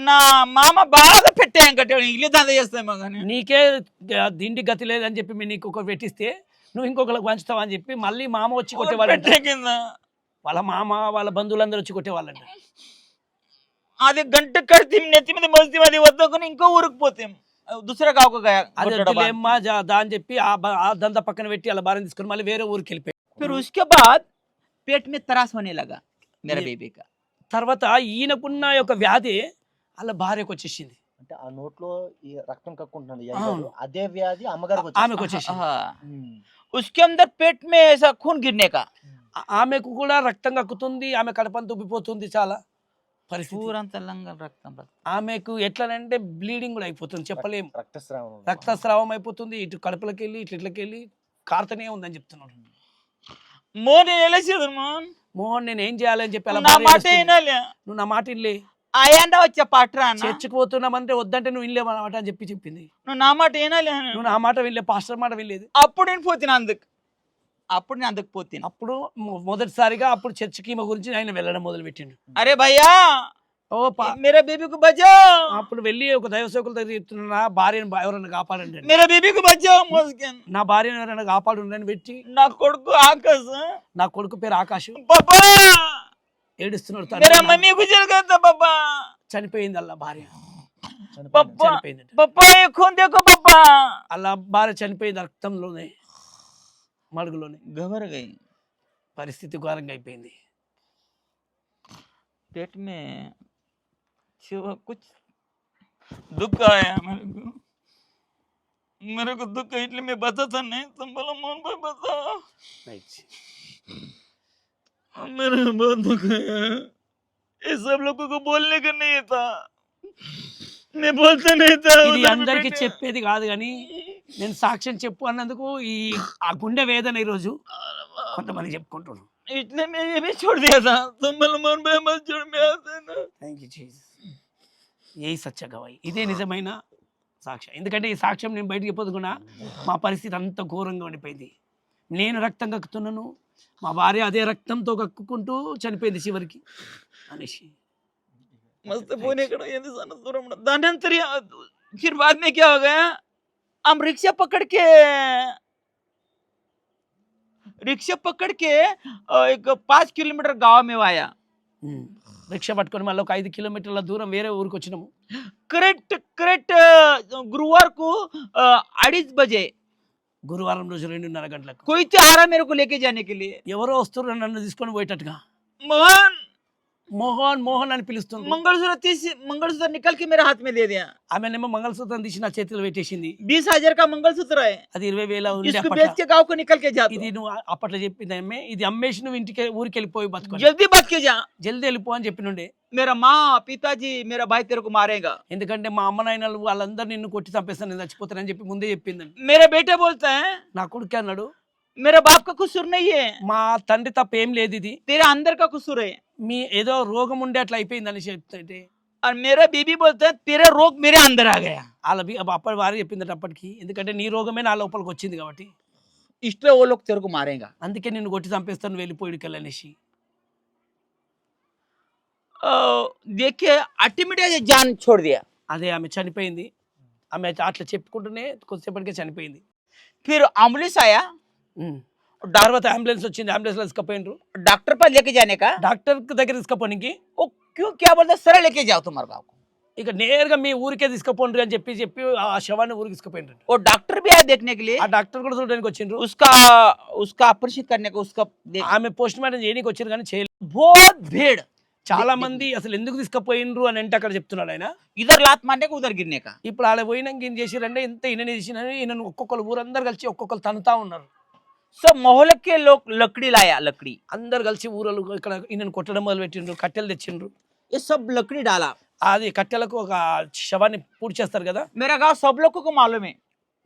నా మామ బాగా పెట్టాను కట్టాడు, ఇల్లు దందా చేస్తాం కానీ నీకే దిండి గతి లేదని చెప్పి మీరు నీకు ఒకరు పెట్టిస్తే నువ్వు ఇంకొకరికి పంచుతావా అని చెప్పి మళ్ళీ మామ వచ్చి కొట్టేవాళ్ళు. పెట్టే కింద వాళ్ళ మామ వాళ్ళ బంధువులందరూ వచ్చి కొట్టేవాళ్ళంట. అది గంట కడితే నెత్తి మీద మోస్తే అది వద్దకొని ఇంకో ఊరికి పోతాం, దుసరా గావుకు అది వద్దులేమ్మా దా అని చెప్పి ఆ దందా పక్కన పెట్టి అలా భార్యను తీసుకొని మళ్ళీ వేరే ఊరికి వెళ్ళిపోయి. फिर उसके बाद पेट में त्रास होने लगा मेरा बेबी का। తర్వాత ఈయనకున్న యొక్క వ్యాధి అలా భార్యకు వచ్చేసింది. అంటే ఆ నోట్లో ఈ రక్తం కక్కుంటున్నాడు, అదే వ్యాధి అమ్మగారికి ఆమెకు వచ్చేసింది. उसके अंदर पेट में ऐसा खून गिरने का, ఆమెకు కూడా రక్తం కక్కుతుంది, ఆమె కడపంత ఉబ్బిపోతుంది, చాలా పరిస్థితి. ఆమెకు ఎట్లనంటే బ్లీడింగ్ కూడా అయిపోతుంది, చెప్పలేము, రక్తస్రావం అయిపోతుంది, ఇటు కడుపులకి వెళ్ళి ఇట్లకి వెళ్ళి కారుతూనే ఉందని చెప్తున్నాడు. మోహన్ నేను ఏం చేయాలని చెప్పి నువ్వు నా మాట ఇల్లే, వచ్చా పాట్రా చర్చికి పోతున్నామంటే వద్దంటే నువ్వు ఇల్లేమన్నమాట అని చెప్పింది. నువ్వు నా మాట ఏనాలే, నువ్వు నా మాట వినలే, పాస్టర్ మాట వినలేదు. అప్పుడు నేను పోతున్నా, అందుకు పోతున్నా. అప్పుడు మొదటిసారిగా అప్పుడు చర్చికి ఈమె గురించి ఆయన వెళ్ళడం మొదలు పెట్టిండు. అరే భయ్యా ఓ మేరా బేబీకి బచాओ, అప్పుడు వెళ్ళి ఒక దైవ సేవకుల దగ్గర చెప్తున్నా, నా భార్యను ఎవరైనా కాపాడండి, మేరా బేబీకి బచాओ, నా భార్యను ఎవరైనా కాపాడు అని పెట్టి, నా కొడుకు ఆకాశ్, నా కొడుకు పేరు ఆకాశ్, పాపా ఏడుస్తున్నాడు. చనిపోయింది అలా భార్య, అలా భార్య చనిపోయింది రక్తంలోనే, మడుగులోనే. పరిస్థితి ఘోరంగా అయిపోయింది. पेट में कुछ दुख आया मेरे को दुख, इसलिए मैं बताता नहीं, तुम बोलो मोहन भाई बता, मेरे बहुत दुख है, ये सब लोगों को बोलने का नहीं था, मैं बोलता नहीं था. ఇది అందరికి చెప్పేది కాదు, కానీ నేను సాక్ష్యం చెప్పు అన్నందుకు ఈ ఆ గుండె వేదన ఈరోజు కొంతమంది చెప్పుకుంటున్నాను. इसलिए मैं ये भी छोड़ दिया था, तुम मोहन भाई मत छोड़, मैं आता ना. Thank you Jesus. ఏ సత్య గవాయి. ఇదే నిజమైన సాక్ష్యం. ఎందుకంటే ఈ సాక్ష్యం నేను బయటికి పొద్దుకున్నా మా పరిస్థితి అంత ఘోరంగా ఉండిపోయింది. నేను రక్తం కక్కుతున్నాను, మా భార్య అదే రక్తంతో కక్కుకుంటూ చనిపోయింది చివరికి అనేసి. मस्त पुणे करो ये सन दूर दानंतर फिर बाद में क्या हो गया, हम रिक्शा पकड़ के एक 5 किलोमीटर गांव में आया. రిక్షా పట్టుకొని మళ్ళీ ఒక 5 కిలోమీటర్ల దూరం వేరే ఊరికి వచ్చినాము. करेक्ट गुरुवार को 2:30 बजे గురువారం రోజు 2:30 గంటలకు कोई तो आ रहा मेरे को लेके जाने के लिए. ఎవరో వస్తున్నారు నన్ను తీసుకొని పోయేటట్టుగా. मोहन మోహన్ మోహన్ అని పిలుస్తుంది. मंगलसूत्र निकल के मेरे हाथ में दे दिया. ఆమెనేమో మంగళసూత్రం తీసి నా చేతిలో పెట్టేసింది. 20,000 का मंगलसूत्र है. అది 20,000 ఉంది. इसको बेच के गांव को निकल के जा. ఇది నువ్వు అప్పట్లో చెప్పింది అమ్మే, ఇది అమ్మేసి నువ్వు ఇంటికి ఊరికి వెళ్ళిపోయి బతుకో, जल्दी बच के जा. జల్దీ వెళ్ళిపో అని చెప్పినుండే. मेरा माँ पिताजी मेरा भाई तेरे को मारेगा. ఎందుకంటే మా అమ్మ నాయనలు వాళ్ళందరూ నిన్ను కొట్టి చంపేస్తాను, నేను చచ్చిపోతానని చెప్పి ముందే చెప్పిందండి. मेरा बेटा बोलता है నా కొడుకు అన్నాడు, मेरा बाप का कसूर नहीं है, మా తండ్రి తప్ప ఏం లేదు, ఇది तेरे अंदर का कसूर है. మీ ఏదో రోగం ఉండే అట్లా అయిపోయిందని చెప్తుంటే, और मेरा बीबी बोलता है तेरा रोग मेरे अंदर आ गया. వాళ్ళ అప్పటి వారు చెప్పిందట అప్పటికి, ఎందుకంటే నీ రోగమే నా లోపలికి వచ్చింది కాబట్టి, इसलिए वो लोग तेरे को मारेगा. అందుకే నిన్ను కొట్టి చంపేస్తాను వెళ్ళిపోయిడికెళ్ళి అనేసి. देखिए ऑटोमेटिक जान छोड़ दिया. అదే ఆమె చనిపోయింది. ఆమె అట్లా చెప్పుకుంటూనే కొద్దిసేపటికే చనిపోయింది. फिर एम्बुलेंस आया, తర్వాత అంబులెన్స్ వచ్చింది. అంబులెన్స్ లో తీసుకుపోయినరు डॉक्टर पर लेके जाने का. డాక్టర్ దగ్గర తీసుకుపోనికి. वो क्यों क्या बोलता, सर लेके जाओ तुम्हारे गाँव को. ఇక నేరుగా మీ ఊరికే తీసుకుపోండి అని చెప్పి ఆ శవాన్ని ఊరికి తీసుకుపోయినరు. वो डॉक्टर भी आया देखने के लिए. ఆ డాక్టర్ కూడా చూడడానికి వచ్చిండ్రు. उसका ऑपरेशन करने को उसका ఆమె పోస్ట్ మార్టం చేయడానికి వచ్చారు కానీ చేయలేదు. बहुत भीड़. చాలా మంది అసలు ఎందుకు తీసుకుపోయినరు అని అంటే అక్కడ చెప్తున్నాడు ఆయన. इधर लात मारने का उधर गिरने का. ఇప్పుడు అలా పోయినాక ఏం చేసిరంటే, ఇంత ఈయనని తీసినని ఈయనను ఒక్కొక్కరు ఊరందరూ కలిసి ఒక్కొక్కరు తనుతా ఉన్నారు. सब मोहल्ले के लोग लकड़ी लाया, लकड़ी. అందరు కలిసి ఊరలు ఇక్కడ ఈయనను కొట్టడం మొదలు పెట్టిండ్రు, కట్టెలు తెచ్చిండ్రు. ये सब लकड़ी डाला. అది కట్టెలకు ఒక శవాన్ని పూర్తి చేస్తారు కదా. मेरा गांव सब लोगों को मालूम है.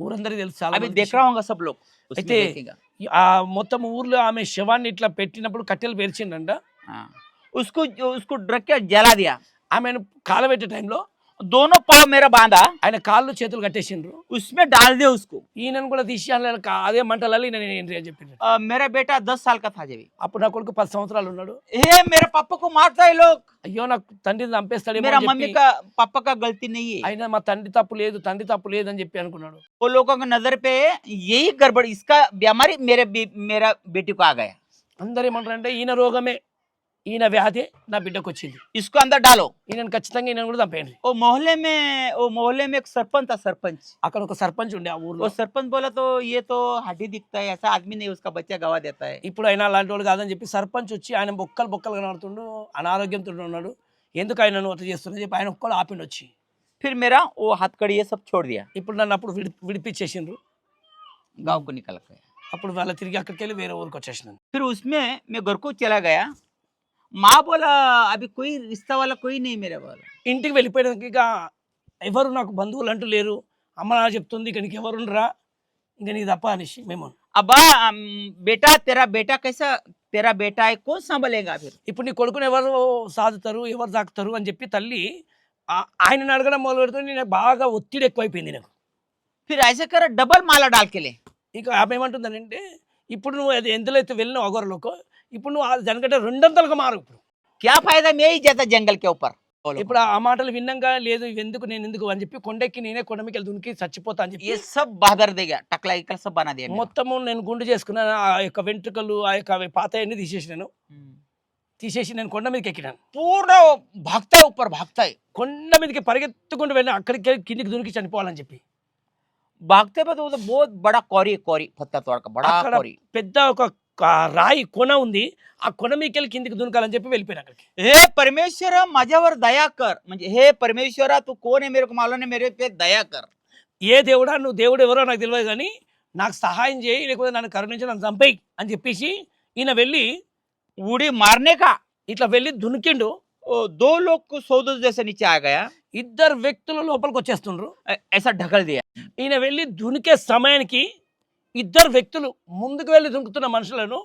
ఊరందరికీ తెలుసు. చాలా अभी మందికి देख रहा होगा सब लोग. उसमें అయితే देखेगा. ఆ మొత్తం ఊర్లో ఆమె శవాన్ని ఇట్లా పెట్టినప్పుడు కట్టెలు పేర్చిండంట. हाँ. उसको డ్రగ్ के जला दिया. ఆమెను కాలబెట్టే టైంలో दोनों पाँव मेरा बांधा, ఆయన కాళ్ళు చేతులు కట్టేసిండ్రు. उसमें डाल दे उसको. ఈయనను కూడా తీసి అదే మంటలలో ఈయన ఏంటి అని చెప్పిండ్రు. मेरा बेटा 10 साल का था जब. అప్పుడు నా కొడుకు 10 సంవత్సరాలు ఉన్నాడు. मेरे पापा को मारता है लोग. అయ్యో నాకు తండ్రిని చంపేస్తాడేమో मेरा అని मम्मी చెప్పి, का पापा का गलती नहीं है. అయినా మా తండ్రి తప్పు లేదు అని చెప్పి అనుకున్నాడు. वो लोगों की नजर पे यही गड़बड़, इसका बीमारी मेरा बेटी को आ गया. అందరూ ఏమంటారంటే ఈయన రోగమే, ఈయన వ్యాధి నా బిడ్డకు వచ్చింది, इसको अंदर डालो. ఈయనను ఖచ్చితంగా ఈయన కూడా చంపేయండి. वो मोहल्ले में एक सरपंच था, सरपंच. అక్కడ ఒక సర్పంచ్ ఉండే ఆ ఊర్లో. वो सरपंच बोला तो ये तो हड्डी दिखता है, ऐसा आदमी नहीं उसका बच्चा गवा देता है. ఇప్పుడు ఆయన అలాంటి వాడు కాదని చెప్పి సర్పంచ్ వచ్చి ఆయన బొక్కలు కనబడుతుండు, అనారోగ్యంతో ఉన్నాడు, ఎందుకు ఆయనను అట్లా చేస్తున్నా చెప్పి ఆయన ఒక్కళ్ళు ఆపిండు వచ్చి. फिर मेरा वो हथकड़ी ये सब छोड़ दिया, ఇప్పుడు నన్ను అప్పుడు విడిపించేసిండ్రు. गांव को निकल गया. అప్పుడు వాళ్ళ తిరిగి అక్కడికి వెళ్ళి వేరే ఊరికి వచ్చేసినాను. फिर उसमें मैं घर को चला गया. माँ बोला अभी कोई रिश्ता वाला कोई नहीं मेरे वाला. ఇంటికి వెళ్ళిపోయాక ఇక ఎవరు నాకు బంధువులు అంటూ లేరు. అమ్మ నా చెప్తుంది ఇక నీకు ఎవరుండరా, ఇంకా నీకు తప్ప అనేసి మేము. अब्बा बेटा तेरा बेटा है, कौन संभालेगा फिर. ఇప్పుడు నీ కొడుకుని ఎవరు సాదుతారు, ఎవరు సాకుతారు అని చెప్పి తల్లి ఆయనను అడగడం మొదలు పెడుతుంది. నాకు బాగా ఒత్తిడి ఎక్కువైపోయింది నాకు. फिर ऐसे कर डबल माला डाल के ले. ఇక ఆమె ఏమంటుందంటే, ఇప్పుడు నువ్వు అది ఎందులో అయితే వెళ్ళినావు అగోరలోకి, ఇప్పుడు నువ్వు దానికంటే 200గా మారు. ఇప్పుడు क्या फायदा, मैं ही जाता जंगल के ऊपर. ఇప్పుడు ఆ మాటలు విన్నాక లేదు నేను ఎందుకు అని చెప్పి కొండెక్కి నేనే కొండ మీద దునికి చచ్చిపోతా అని చెప్పి ये सब बहादुर देगा, टकला इकल सब बना दिया. మొత్తము నేను గుండు చేసుకున్నాను. ఆ యొక్క వెంట్రుకలు ఆ యొక్క పాత అన్ని తీసేసి నేను కొండ మీదకి ఎక్కినాను. पूरा भागता है ऊपर, भागता है. కొండ మీదకి పరిగెత్తుకుంటూ వెళ్ళి అక్కడికి కిందికి దునికి చనిపోవాలని చెప్పి भागते पे तो बहुत बड़ा कौरी पत्थर तोड़ का बड़ा అక్కడ कौरी. పెద్ద ఒక రాయి కొన ఉంది, ఆ కొన మీదకి వెళ్ళి కిందికి దునకాలని చెప్పి వెళ్ళిపోయాను అక్కడికి. हे परमेश्वर माझ्यावर दया कर, म्हणजे हे परमेश्वरा तू कोण है मेरे को मालूम नहीं, मेरे पे दया कर. ఏ దేవుడా, నువ్వు దేవుడు ఎవరో నాకు తెలియదు కానీ నాకు సహాయం చేయి, లేకపోతే నన్ను కరుణించి నన్ను చంపేయి అని చెప్పేసి ఈయన వెళ్ళి उड़ी मारने का ఇట్లా వెళ్ళి దునికిండు. 2 लोग को सौदे जैसे नीचे आ गया. 2 వ్యక్తులు లోపలికి వచ్చేస్తుండ్రు. ऐसा ढकल दिया. ఈయన వెళ్ళి దునికే సమయానికి 2 వ్యక్తులు ముందుకు వెళ్ళి దునుకుతున్న మనుషులను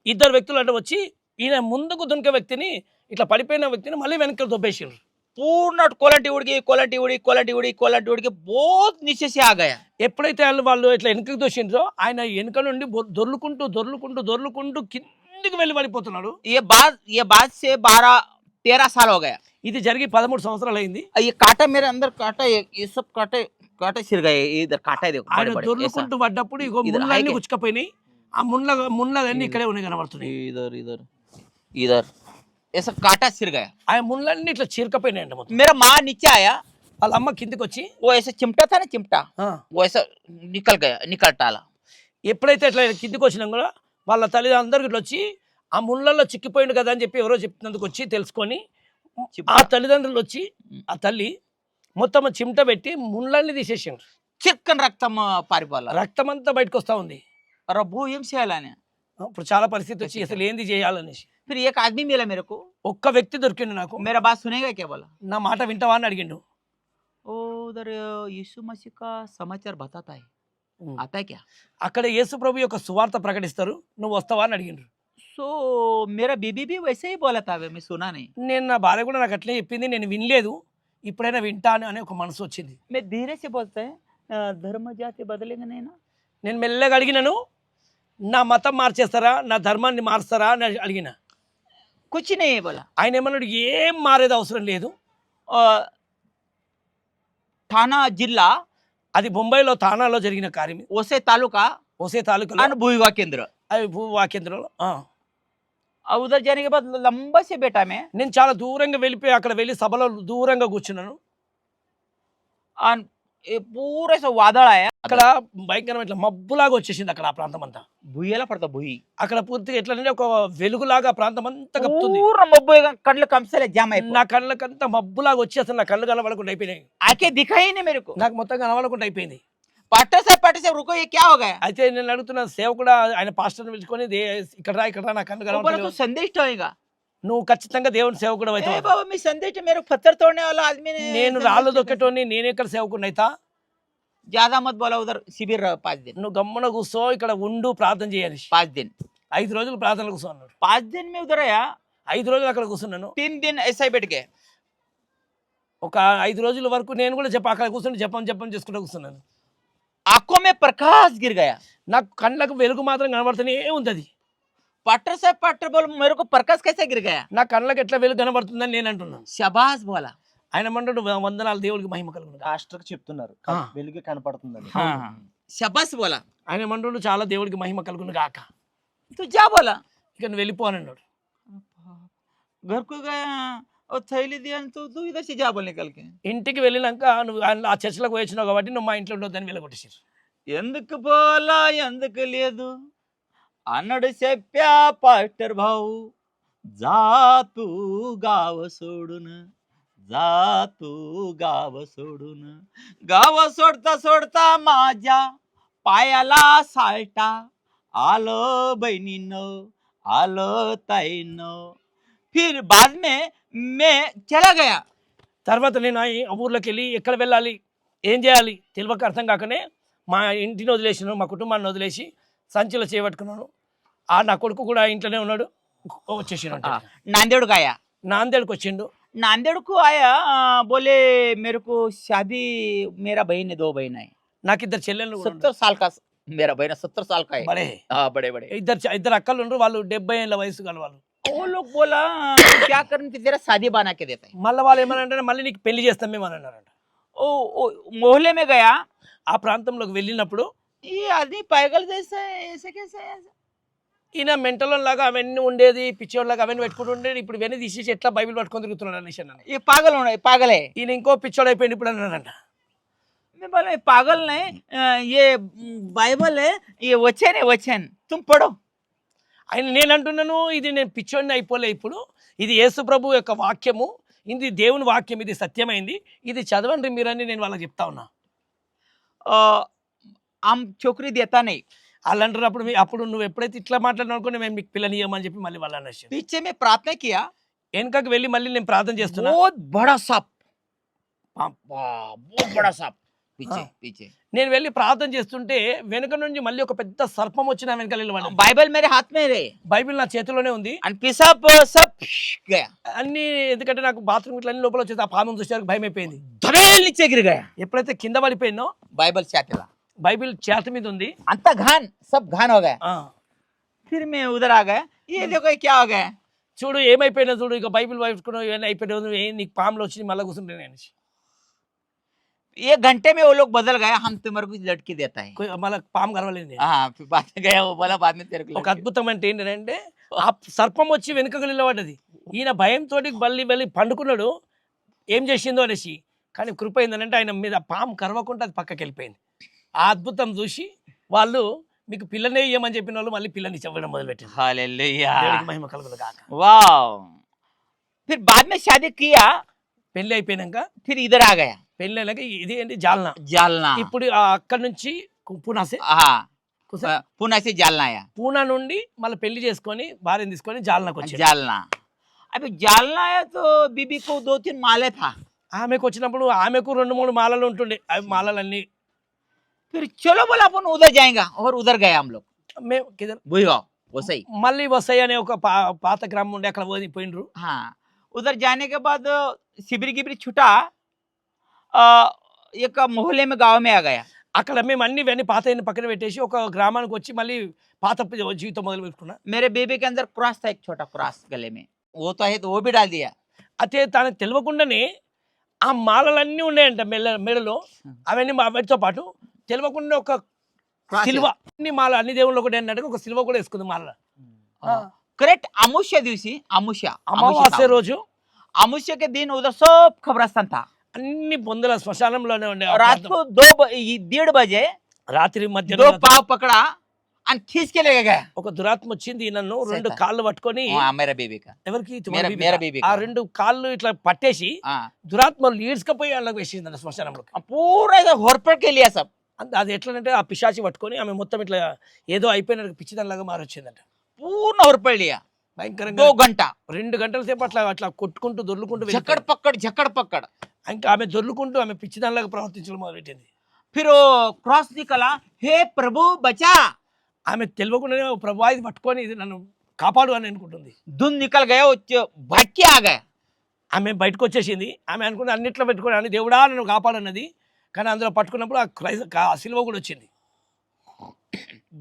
2 వ్యక్తులు అంటే వచ్చి ఈయన ముందుకు దునికే వ్యక్తిని, ఇట్లా పడిపోయిన వ్యక్తిని మళ్ళీ వెనక్కి దొబ్బేసారు. पूर्ण क्वालिटी उड़ गई, क्वालिटी उड़ी, क्वालिटी उड़ी, क्वालिटी उड़ के बहुत नीचे से आ गया। ఎప్పుడైతే వాళ్ళు ఇట్లా వెనుకకి దోసిండ్రో ఆయన వెనుక నుండి దొర్లుకుంటూ దొర్లుకుంటూ దొర్లుకుంటూ కిందికి వెళ్ళి పడిపోతున్నాడు. ये बात से 12-13 साल हो गया। ఇది జరిగి 13 సంవత్సరాలు అయింది. ये कांटा मेरे अंदर कांटा, ये सब कांटे कांटे छिड़ गए। इधर कांटा है देखो, ఆయన बड़े बड़े ऐसा। దొర్లుకుంటూ పడ్డప్పుడు ఇగో ఇది ముళ్ళన్నీ హైకే. గుచ్చుకపోయినాయి. ఆ ముళ్ళన్నీ ఇక్కడే ఉన్నాయి కనబడుతున్నాయి. इधर इधर इधर ऐसा कांटा छिड़ गया। ఆ ముళ్ళన్నీ ఇట్లా చీరకపోయినాయి అంట మొత్తం. मेरा माँ नीचे आया, వాళ్ళ అమ్మ కిందికి వచ్చి वो ऐसा चिमटा था ना, चिमटा ఆ, वो ऐसा निकल गया, निकल डाला। ఎప్పుడైతే ఇట్లా కిందికి వచ్చినా కూడా వాళ్ళ తల్లిదండ్రులు ఇట్లా వచ్చి ఆ ముళ్ళల్లో చిక్కిపోయింది కదా అని చెప్పి ఎవరో చెప్తున్నందుకు వచ్చి తెలుసుకొని ఆ తల్లిదండ్రులు వచ్చి ఆ తల్లి మొత్తం చిమట పెట్టి ముళ్ళన్నీ తీసేసిండ్రు. చిక్కన్ రక్తం పారిపోవాల, రక్తం అంతా బయటకు వస్తా ఉంది. अरे वो ఏం చేయాలని? ఇప్పుడు చాలా పరిస్థితి వచ్చి అసలు ఏంది చేయాలనేసి फिर एक आदमी मिला मेरे को, ఒక్క వ్యక్తి దొరికిండు నాకు. मेरा बात सुनेगा क्या बोला? నా మాట వింటావా అని అడిగిండు. ओ उधर यीशु मसीह का समाचार बताता है, आता है क्या? అక్కడ యేసు ప్రభు యొక్క సువార్త ప్రకటిస్తారు, నువ్వు వస్తావా అని అడిగిండ్రు. सो मेरा बीबी भी वैसे ही बोला था, मैं सुना नहीं। నేను నా భార్య కూడా నాకు అట్లే చెప్పింది, నేను వినలేదు, ఇప్పుడైనా వింటాను అనే ఒక మనసు వచ్చింది. मैं धीरे से बोलते हैं, धर्म जाति बदलेंगे नहीं ना? నేను మెల్లగా అడిగినాను, నా మతం మార్చేస్తారా, నా ధర్మాన్ని మారుస్తారా అని అడిగిన. कुछ नहीं बोला। ఆయన ఏమన్నాడు, ఏం మారేది అవసరం లేదు. ठाणा जिल्हा, అది బొంబాయిలో తానాలో జరిగిన కార్యం. ओसे तालुका ఒసే తాలూకాలో और भूविवाह केंद्र। అవి భూవాకేంద్రంలో. और उधर जाने के बाद लंबा से बेटा में నేను చాలా దూరంగా వెళ్ళిపోయి అక్కడ వెళ్ళి సభలో దూరంగా కూర్చున్నాను. और ये पूरे से वादळ आया, అక్కడ భయంకరమైన ఇట్లా మబ్బులాగా వచ్చేసింది అక్కడ ఆ ప్రాంతం అంతా. भूयला पड़ता भूई అక్కడ పూర్తిగా ఎట్లా ఒక వెలుగులాగా ఆ ప్రాంతం అంతా కప్పుతుంది. पूरा मब्बू कళ్ళు కంసలే జామ్ అయిపోయి, నా కళ్ళకంతా మబ్బులాగా వచ్చి అసలు నా కళ్ళు కనబడకుండా అయిపోయినాయి. आके दिखाई नहीं मेरे को। నాకు మొత్తం కనబడకుండా అయిపోయింది. पाटर से रुको, ये क्या हो गया? అయితే నేను అడుగుతున్న సేవకుడు ఆయన పాస్టర్ని పిలుచుకొని ఇక్కడ రా నా కళ్ళు वो बोला కనబడలేదు, तू संदेश होएगा। నువ్వు ఖచ్చితంగా దేవుని సేవకుడు ए అవుతావు. बाबा मैं संदेश मेरे को पत्थर तोड़ने वाला आदमी ने నేను రాళ్ళు దొక్కేటోని నేను ఎక్కడ సేవకుడిని అయితా. ज्यादा मत बोला, उधर शिविर रहा 5 दिन। నువ్వు గమ్మున కూర్చో, ఇక్కడ ఉండు, ప్రార్థన చేయాలి. 5 दिन 5 రోజులు ప్రార్థన కూర్చో అన్నాడు. 5 दिन में उधर आया, 5 రోజులు అక్కడ కూర్చున్నాను. 3 दिन ऐसा ही बैठ गए। ఒక 5 రోజుల వరకు నేను కూడా అక్కడ కూర్చొని జపం చేసుకుంటూ కూర్చున్నాను. आंखों में प्रकाश गिर गया, నాకు కళ్ళకు వెలుగు మాత్రం కనబడుతూనే ఉంది. पट्टर बोल, मेरे को प्रकाश कैसे गिर गया? నా కళ్ళకి ఎట్లా వెలుగు కనబడుతుందని నేను అంటున్నాను. शाबाश बोला। ఆయన మంటాడు, వందనాలు, దేవుడికి మహిమ కలుగును. పాస్టర్కి చెప్తున్నారు ఆ. వెలుగు కనపడుతుందని. हाँ शाबाश बोला। ఆయన మంటాడు, చాలా దేవుడికి మహిమ కలుగును గాక. तू जा बोला। ఇక నువ్వు వెళ్ళిపో అని అన్నాడు. घर को गया और थैली दिया, तो तू इधर से जा बोल निकल के। ఇంటికి వెళ్ళినాక నువ్వు ఆ చర్చిలకు వచ్చినావు కాబట్టి నువ్వు మా ఇంట్లో ఉండొద్దని వెళ్ళగొట్టేసారు. ఎందుకు పోలా ఎందుకు లేదు అన్నడు చెప్పా పాస్టర్ భావు, జాతు గావ సోడున, జాతు గావ సోడున, गाव सोडता सोडता माझ्या पायाला साल्टा, आलो बहिणीनो आलो ताईनो। फिर बाद में मैं चला गया। తర్వాత నేను ఆ ఊర్లోకి వెళ్ళి ఎక్కడ వెళ్ళాలి, ఏం చేయాలి తెలియక అర్థం కాకనే మా ఇంటిని వదిలేసినాను, మా కుటుంబాన్ని వదిలేసి సంచిలో చేపట్టుకున్నాను. నా కొడుకు కూడా ఇంట్లోనే ఉన్నాడు. వచ్చేసాను. नांदेड़ का आया, నాందేడ్కి వచ్చిండు. नांदेड़ को आया, बोले मेरे को शादी, मेरा बहन है, 2 बहन है, నాకు ఇద్దరు చెల్లెళ్ళు కూడా ఉన్నారు. 70 साल का मेरा बहन 70 साल का है। బడే हाँ बड़े बड़े। ఇద్దరు అక్కలు ఉండరు, వాళ్ళు 70 ఏళ్ళ వయసు గల వాళ్ళు. वो लोग बोला क्या करने की, तेरा शादी बना के देता है। మళ్ళీ వాళ్ళు ఏమనంటే మళ్ళీ నీకు పెళ్లి చేస్తాం మేము అని అన్నారంట. ओ मोहल्ले में गया, ఆ ప్రాంతంలోకి వెళ్ళినప్పుడు ये आदमी पागल जैसा है, ऐसे कैसे है? ఈయన మెంటల్ లాగా అవన్నీ ఉండేది, పిచ్చోళ్ళలాగా అవన్నీ పెట్టుకుంటూ ఉండేది. ఇప్పుడు ఇవన్నీ తీసేసి ఎట్లా బైబిల్ పట్టుకొని తిరుగుతున్నాడు అనేసి అన్నాను. ये पागल होना, पागल है। ఈయన ఇంకో పిచ్చోడు అయిపోయింది ఇప్పుడు అన్నాడంట. मैं बोला ये पागल नहीं, ये बाइबल है, ये वचन है, वचन तुम पढ़ो। ఆయన నేను అంటున్నాను, ఇది నేను పిచ్చోడిని అయిపోలే, ఇప్పుడు ఇది యేసు ప్రభు యొక్క వాక్యము, ఇది దేవుని వాక్యం, ఇది సత్యమైంది, ఇది చదవండి మీరని నేను వాళ్ళకి చెప్తా ఉన్నా. हम छोकरी देता नहीं। వాళ్ళు అంటారు, అప్పుడు నువ్వు ఎప్పుడైతే ఇట్లా మాట్లాడినా అనుకో మేము మీకు పిల్లని ఇవ్వమని చెప్పి మళ్ళీ వాళ్ళు అన్నారు. पीछे में प्रार्थना किया, వెనకకి వెళ్ళి మళ్ళీ నేను ప్రార్థన చేస్తున్నా. बहुत बड़ा सांप, बहुत बड़ा सांप पीछे हाँ। पीछे నేను వెళ్ళి ప్రార్థన చేస్తుంటే వెనక నుంచి మళ్ళీ ఒక పెద్ద సర్పం వచ్చి నా వెనకాల నిలబడింది. बाइबल मेरे हाथ में रहे బైబిల్ నా చేతిలోనే ఉంది. and पेशाब सब गया అన్ని ఎందుకంటే నాకు బాత్రూమ్ ఇట్లా అన్ని లోపల వచ్చేసి ఆ పాము చూసేసరికి భయం అయిపోయింది. धड़ेल नीचे गिर गया ఎప్పుడైతే కింద పడిపోయిందో बाइबल छातेला బైబిల్ చేతి మీద ఉంది. अंत घान सब घान हो गया ఆ, फिर मैं उधर आ गया ये देखो ये क्या हो गया చూడు ఏమైపోయినా చూడు ఇక బైబిల్ వైపుకున్నావు ఇవన్నీ అయిపోయినావు నీకు పాములు వచ్చి మళ్ళీ కూర్చుంటే నేను एक घंटे में वो लोग बदल गया हम तुम्हारे को लटकी देता है మళ్ళీ పాము కలవలేదు నేను. हाँ फिर बाद में गया वो बोला बाद में तेरे को ఒక लटकी అద్భుతం అంటే ఏంటంటే ఆ సర్పం వచ్చి వెనుకకు నిలబడ్డది. ఈయన భయంతో మళ్ళీ వెళ్ళి పండుకున్నాడు ఏం చేసిందో అనేసి. కానీ కృప ఏంటంటే ఆయన మీద పాము కరవకుండా అది పక్కకి వెళ్ళిపోయింది. ఆ అద్భుతం చూసి వాళ్ళు మీకు పిల్లనే ఇవ్వమని చెప్పిన వాళ్ళు మళ్ళీ పిల్లని చెప్పడం మొదలుపెట్టింది. हालेलुया దేవుడికి మహిమ కలుగును గాక. वाह फिर बाद में शादी किया పెళ్లి అయిపోయినాక फिर इधर आ गया పెళ్లి అయినాక ఇది ఏంటి జాల్నా. जालना ఇప్పుడు అక్కడి నుంచి పూనాసే हाँ కుసే पुणे से जालना आया పూనా నుండి మళ్ళీ పెళ్లి చేసుకొని భార్యను తీసుకొని జాల్నాకు వచ్చాడు. जालना अभी जालना आया तो बीबी को 2-3 माले था ఆమెకు వచ్చినప్పుడు ఆమెకు 2-3 మాలలు ఉంటుండే. అవి మాలలన్నీ फिर चलो बोला अपन उधर जाएगा और उधर गए हम लोग మేము కింద बुईगांव वो सही మళ్ళీ వస్తాయి అనే ఒక పాత గ్రామం ఉండే అక్కడ పోయినరు. हाँ उधर जाने के बाद शिबिर गिबिर छुटा एक मोहल्ले में गांव में आ गया అక్కడ మేము అన్ని ఇవన్నీ పాత పక్కన పెట్టేసి ఒక గ్రామానికి వచ్చి మళ్ళీ పాత జీవితం మొదలు పెట్టుకున్నా. मेरे बेबी के अंदर क्रॉस था एक छोटा क्रॉस गले में वो तो है तो वो भी डाल दिया అయితే తనకు తెలియకుండానే ఆ మాలలన్నీ ఉన్నాయంట మెడలో. అవన్నీ వాటితో పాటు తెలియకుండా ఒక Cross సిల్వ అన్ని మాల అన్ని దేవుళ్ళు ఒకటి అన్నట్టుగా ఒక సిల్వ కూడా వేసుకుంది మాల. करेक्ट अमुष्य दिवसी अमुष्य అమావాస్య రోజు अमुष्य के दिन उधर सब खबरस्तान था అన్ని పొందల శ్మశానంలోనే ఉండే. रात को 1:30 बजे రాత్రి 2 మధ్యలో पाव पकड़ा और खींच के लेके गया ఒక దురాత్మ వచ్చింది నన్ను 2 కాళ్ళు పట్టుకొని मेरा बेबी का ఎవరికి मेरा बेबी ఆ का 2 కాళ్ళు ఇట్లా పట్టేసి हाँ దురాత్మ లీడ్స్కపోయి వాళ్ళకి వేసింది శ్మశానంలో. पूरा ऐसा होरपड़ के लिया सब అది ఎట్లంటే ఆ పిశాచి పట్టుకొని ఆమె మొత్తం ఇట్లా ఏదో అయిపోయిన పిచ్చిదానిలాగా మారొచ్చిందంట. पूर्ण होरपड़ लिया భయంకరంగా 2 घंटा 2 గంటల సేపు అట్లా అట్లా కొట్టుకుంటూ దొర్లుకుంటూ झकड़ पकड़ ఇంకా ఆమె దొర్లుకుంటూ ఆమె పిచ్చిదానిలాగా ప్రవర్తించడం మొదలుపెట్టింది. फिर वो क्रॉस निकला हे प्रभु बचा ఆమె తెలియకుండానే ప్రభు ఇది పట్టుకొని ఇది నన్ను కాపాడు అని అనుకుంటుంది. धुन निकल गया वो भाग के आ गया ఆమె బయటకు వచ్చేసింది. ఆమె అనుకుంటే అన్నిట్లో పెట్టుకొని అని దేవుడా నన్ను కాపాడన్నది. కానీ అందులో పట్టుకున్నప్పుడు ఆ సిలువ కూడా వచ్చింది.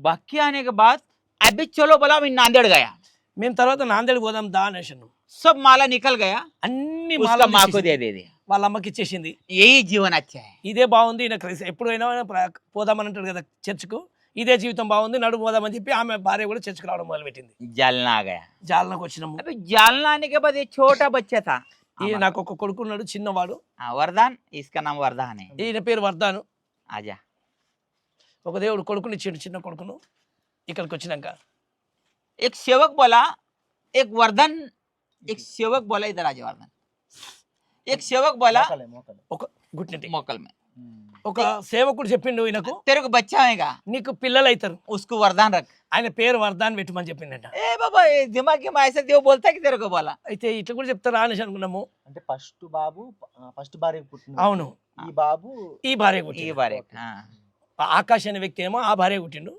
भाग के आने के बाद अभी चलो बोला मैं नांदेड़ गया మేము తర్వాత నాందేడ్ పోదాం దా అనేసాను. सब माला निकल गया అన్ని उसका మాలలు माँ को ఇచ్చేసింది. दे दिया వాళ్ళ అమ్మకి ఇచ్చేసింది. यही जीवन अच्छा है ఇదే బాగుంది ఈయన ఎప్పుడైనా పోదామని అంటాడు కదా చర్చ్కు. ఇదే జీవితం బాగుంది నడు పోదామని చెప్పి ఆమె భార్య కూడా చర్చ్కి రావడం మొదలుపెట్టింది. जालना आ गया జాలనకు వచ్చినాము. अभी जालना आने के बाद ये छोटा बच्चा था ఈ నాకు ఒక కొడుకున్నాడు చిన్నవాడు. वरदान इसका नाम वरदान है ఈయన పేరు వర్ధాను. आजा ఒక దేవుడు కొడుకుని ఇచ్చిండు చిన్న కొడుకును. ఇక్కడికి వచ్చినాక एक सेवक बोला एक वर्धन एक सेवक बोला इधर आजा वर्धन एक सेवक बोला ఒక గుట్టినట్టు मोकल में ఒక సేవకుడు చెప్పిండు ఈయనకు तेरे को बच्चा होएगा నీకు పిల్లలు అవుతారు उसको वरदान रख ఆయన పేరు వర్ధాన్ పెట్టమని చెప్పిండట. ए बाबा ये दिमाग में ऐसा देव बोलता है कि तेरे को बोला అయితే ఇట్లా కూడా చెప్తారా అనేసి అనుకున్నాము. అంటే ఫస్ట్ బాబు ఫస్ట్ భార్య పుట్టిన అవును ఈ బాబు ఈ భార్య ये పుట్టిండు. बारे हाँ ఆకాశ్ అనే వ్యక్తి ఏమో ఆ భార్య పుట్టిండు.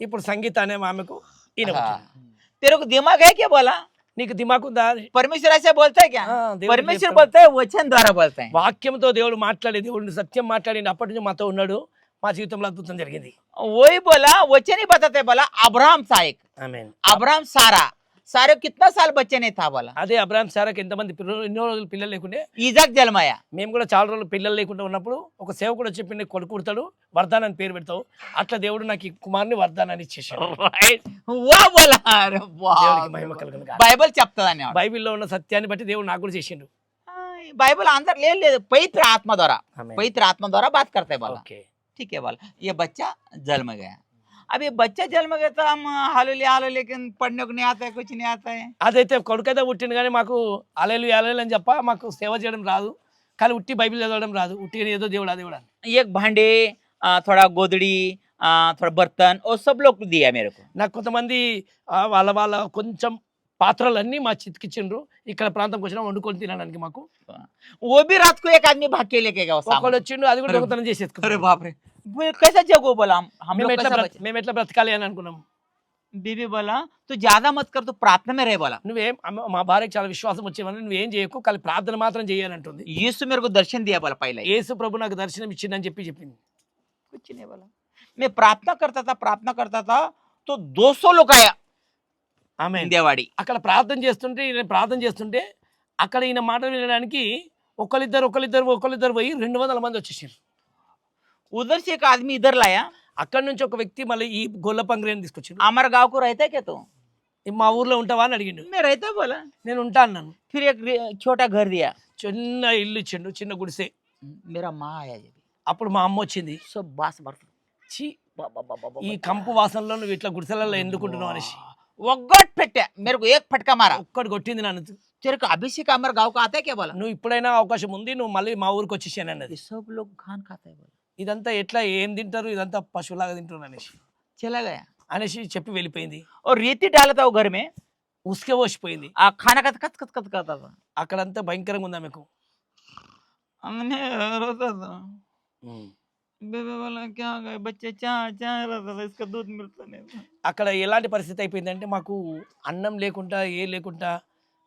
ఇప్పుడు సంగీత అనే ఆమెకు ఈయన हाँ। పుట్టిండు. तेरे को दिमाग है क्या बोला నీకు దిమాకు ఉందా? परमेश्वर ऐसे बोलता है क्या ఆ, దేవుడు परमेश्वर చెప్తాడు. बोलता है वचन द्वारा बोलता है వాక్యంతో దేవుడు మాట్లాడి దేవుడిని సత్యం మాట్లాడి అప్పటి నుంచి మాతో ఉన్నాడు. మా జీవితంలో అద్భుతం జరిగింది. वही बोला वचन ही बताते बोला अब्राहम था एक ఆమేన్. अब्राहम सारा सारे कितना साल बच्चे नहीं था बोला అదే అబ్రాహం సారాకి ఎంతమంది పిల్లలు ఎన్నో రోజులు పిల్లలు లేకుండే ईजाक जन्माया మేము కూడా చాలా రోజులు పిల్లలు లేకుండా ఉన్నప్పుడు ఒక సేవకుడు వచ్చి చెప్పిండు కొడుకు పుడతాడు వర్ధాన్ అని పేరు పెడతావు. అట్లా దేవుడు నాకు ఈ కుమారుని వర్ధాన్ అని ఇచ్చేసాడు. Right? वाह बोला अरे वाह దేవుడికి మహిమ కలుగును గాక. బైబిల్ చెప్తాదని బైబిల్లో ఉన్న సత్యాన్ని బట్టి దేవుడు నాకు కూడా చేసిండు. बाइबल अंदर ले ले पवित्र आत्मा द्वारा आमीन। पवित्र आत्मा द्वारा बात करते हैं बोला ఓకే ठीक है बोला ये बच्चा जन्म गया अब ये बच्चा जन्म गया तो हम हालो लेकिन पढ़ने को नहीं आता है कुछ नहीं आता है అదైతే కొడుకైతే పుట్టింది కానీ మాకు అలెలు అలెలు అని చెప్ప మాకు సేవ చేయడం రాదు. కానీ ఉట్టి బైబిల్ చదవడం రాదు. ఉట్టిగా ఏదో దేవుడా దేవుడా అని. एक भांडे थोड़ा गोदड़ी थोड़ा बर्तन और सब लोग दिया मेरे को నాకు కొంతమంది వాళ్ళ కొంచెం పాత్రలన్నీ మా చితికిచ్చిండ్రు. ఇక్కడ ప్రాంతంకి వచ్చినా వండుకొని తినడానికి మాకు. वो भी रात को एक आदमी भाग के लेके गया वो ఒకడు सामान। వచ్చిండు, అది కూడా దొంగతనం अरे చేసేసుకున్నాడు. बाप रे, वो कैसा जगह बोला हम लोग कैसा बचे? మేము ఎట్లా బ్రతకాలి అని అనుకున్నాం. बीबी बोला तू ज्यादा मत कर, तू प्रार्थना में रहे बोला। నువ్వేం మా భార్యకి చాలా విశ్వాసం వచ్చేవని నువ్వేం చేయకు, కానీ ప్రార్థన మాత్రం చేయాలంటుంది. यीशु मेरे को दर्शन दिया बोला पहले ही। యేసు ప్రభు నాకు దర్శనం ఇచ్చిందని చెప్పింది. कुछ नहीं बोला, मैं प्रार्थना करता था तो 200 लोग आया ఆమె इंदियावाड़ी। అక్కడ ప్రార్థన చేస్తుంటే అక్కడ ఈయన మాటలు వినడానికి ఒకళ్ళిద్దరు పోయి 200 మంది వచ్చేసారు. उधर से एक आदमी इधर लाया, అక్కడ నుంచి ఒక వ్యక్తి మళ్ళీ ఈ గొల్ల పంగిరేని తీసుకొచ్చాడు. हमारे गांव को रहता है क्या तू? మా ఊర్లో ఉంటావా అని అడిగిండు. मैं रहता बोला। నేను ఉంటా అన్నాను. फिर एक छोटा घर दिया, చిన్న ఇల్లు ఇచ్చిండు, చిన్న గుడిసె. मेरा माँ आया जब, అప్పుడు మా అమ్మ వచ్చింది. सब बास भरता ఛీ, ఈ కంపు వాసనలో నువ్వు ఇట్లా గుడిసెలలో ఎందుకుంటున్నావు అనేసి ఒగ్గట్ పెట్టా, मेरे को एक फटका मारा। ఒక్కడు కొట్టింది నన్ను. तेरे को अभिषेक हमारे गांव का आता है क्या बोला? నువ్వు ఇప్పుడైనా అవకాశం ఉంది, నువ్వు మళ్ళీ మా ఊరికి వచ్చేసాను అన్నది. ये सब लोग खान खाता है बोला। ఇదంతా ఎట్లా ఏం తింటారు, ఇదంతా పశువులాగా తింటారు అనేసి चला गया చెప్పి వెళ్ళిపోయింది. और रेती डाला था वो घर में, ఉసుకే పోసిపోయింది. खाना का कच कच कच करता था। అక్కడంతా భయంకరంగా ఉంది ఆమెకు. हमने रोता था, बेबे बोला क्या गए बच्चे चा चा रहा था, इसका दूध मिलता नहीं था। అక్కడ ఎలాంటి పరిస్థితి అయిపోయిందంటే మాకు అన్నం లేకుండా లేకుండా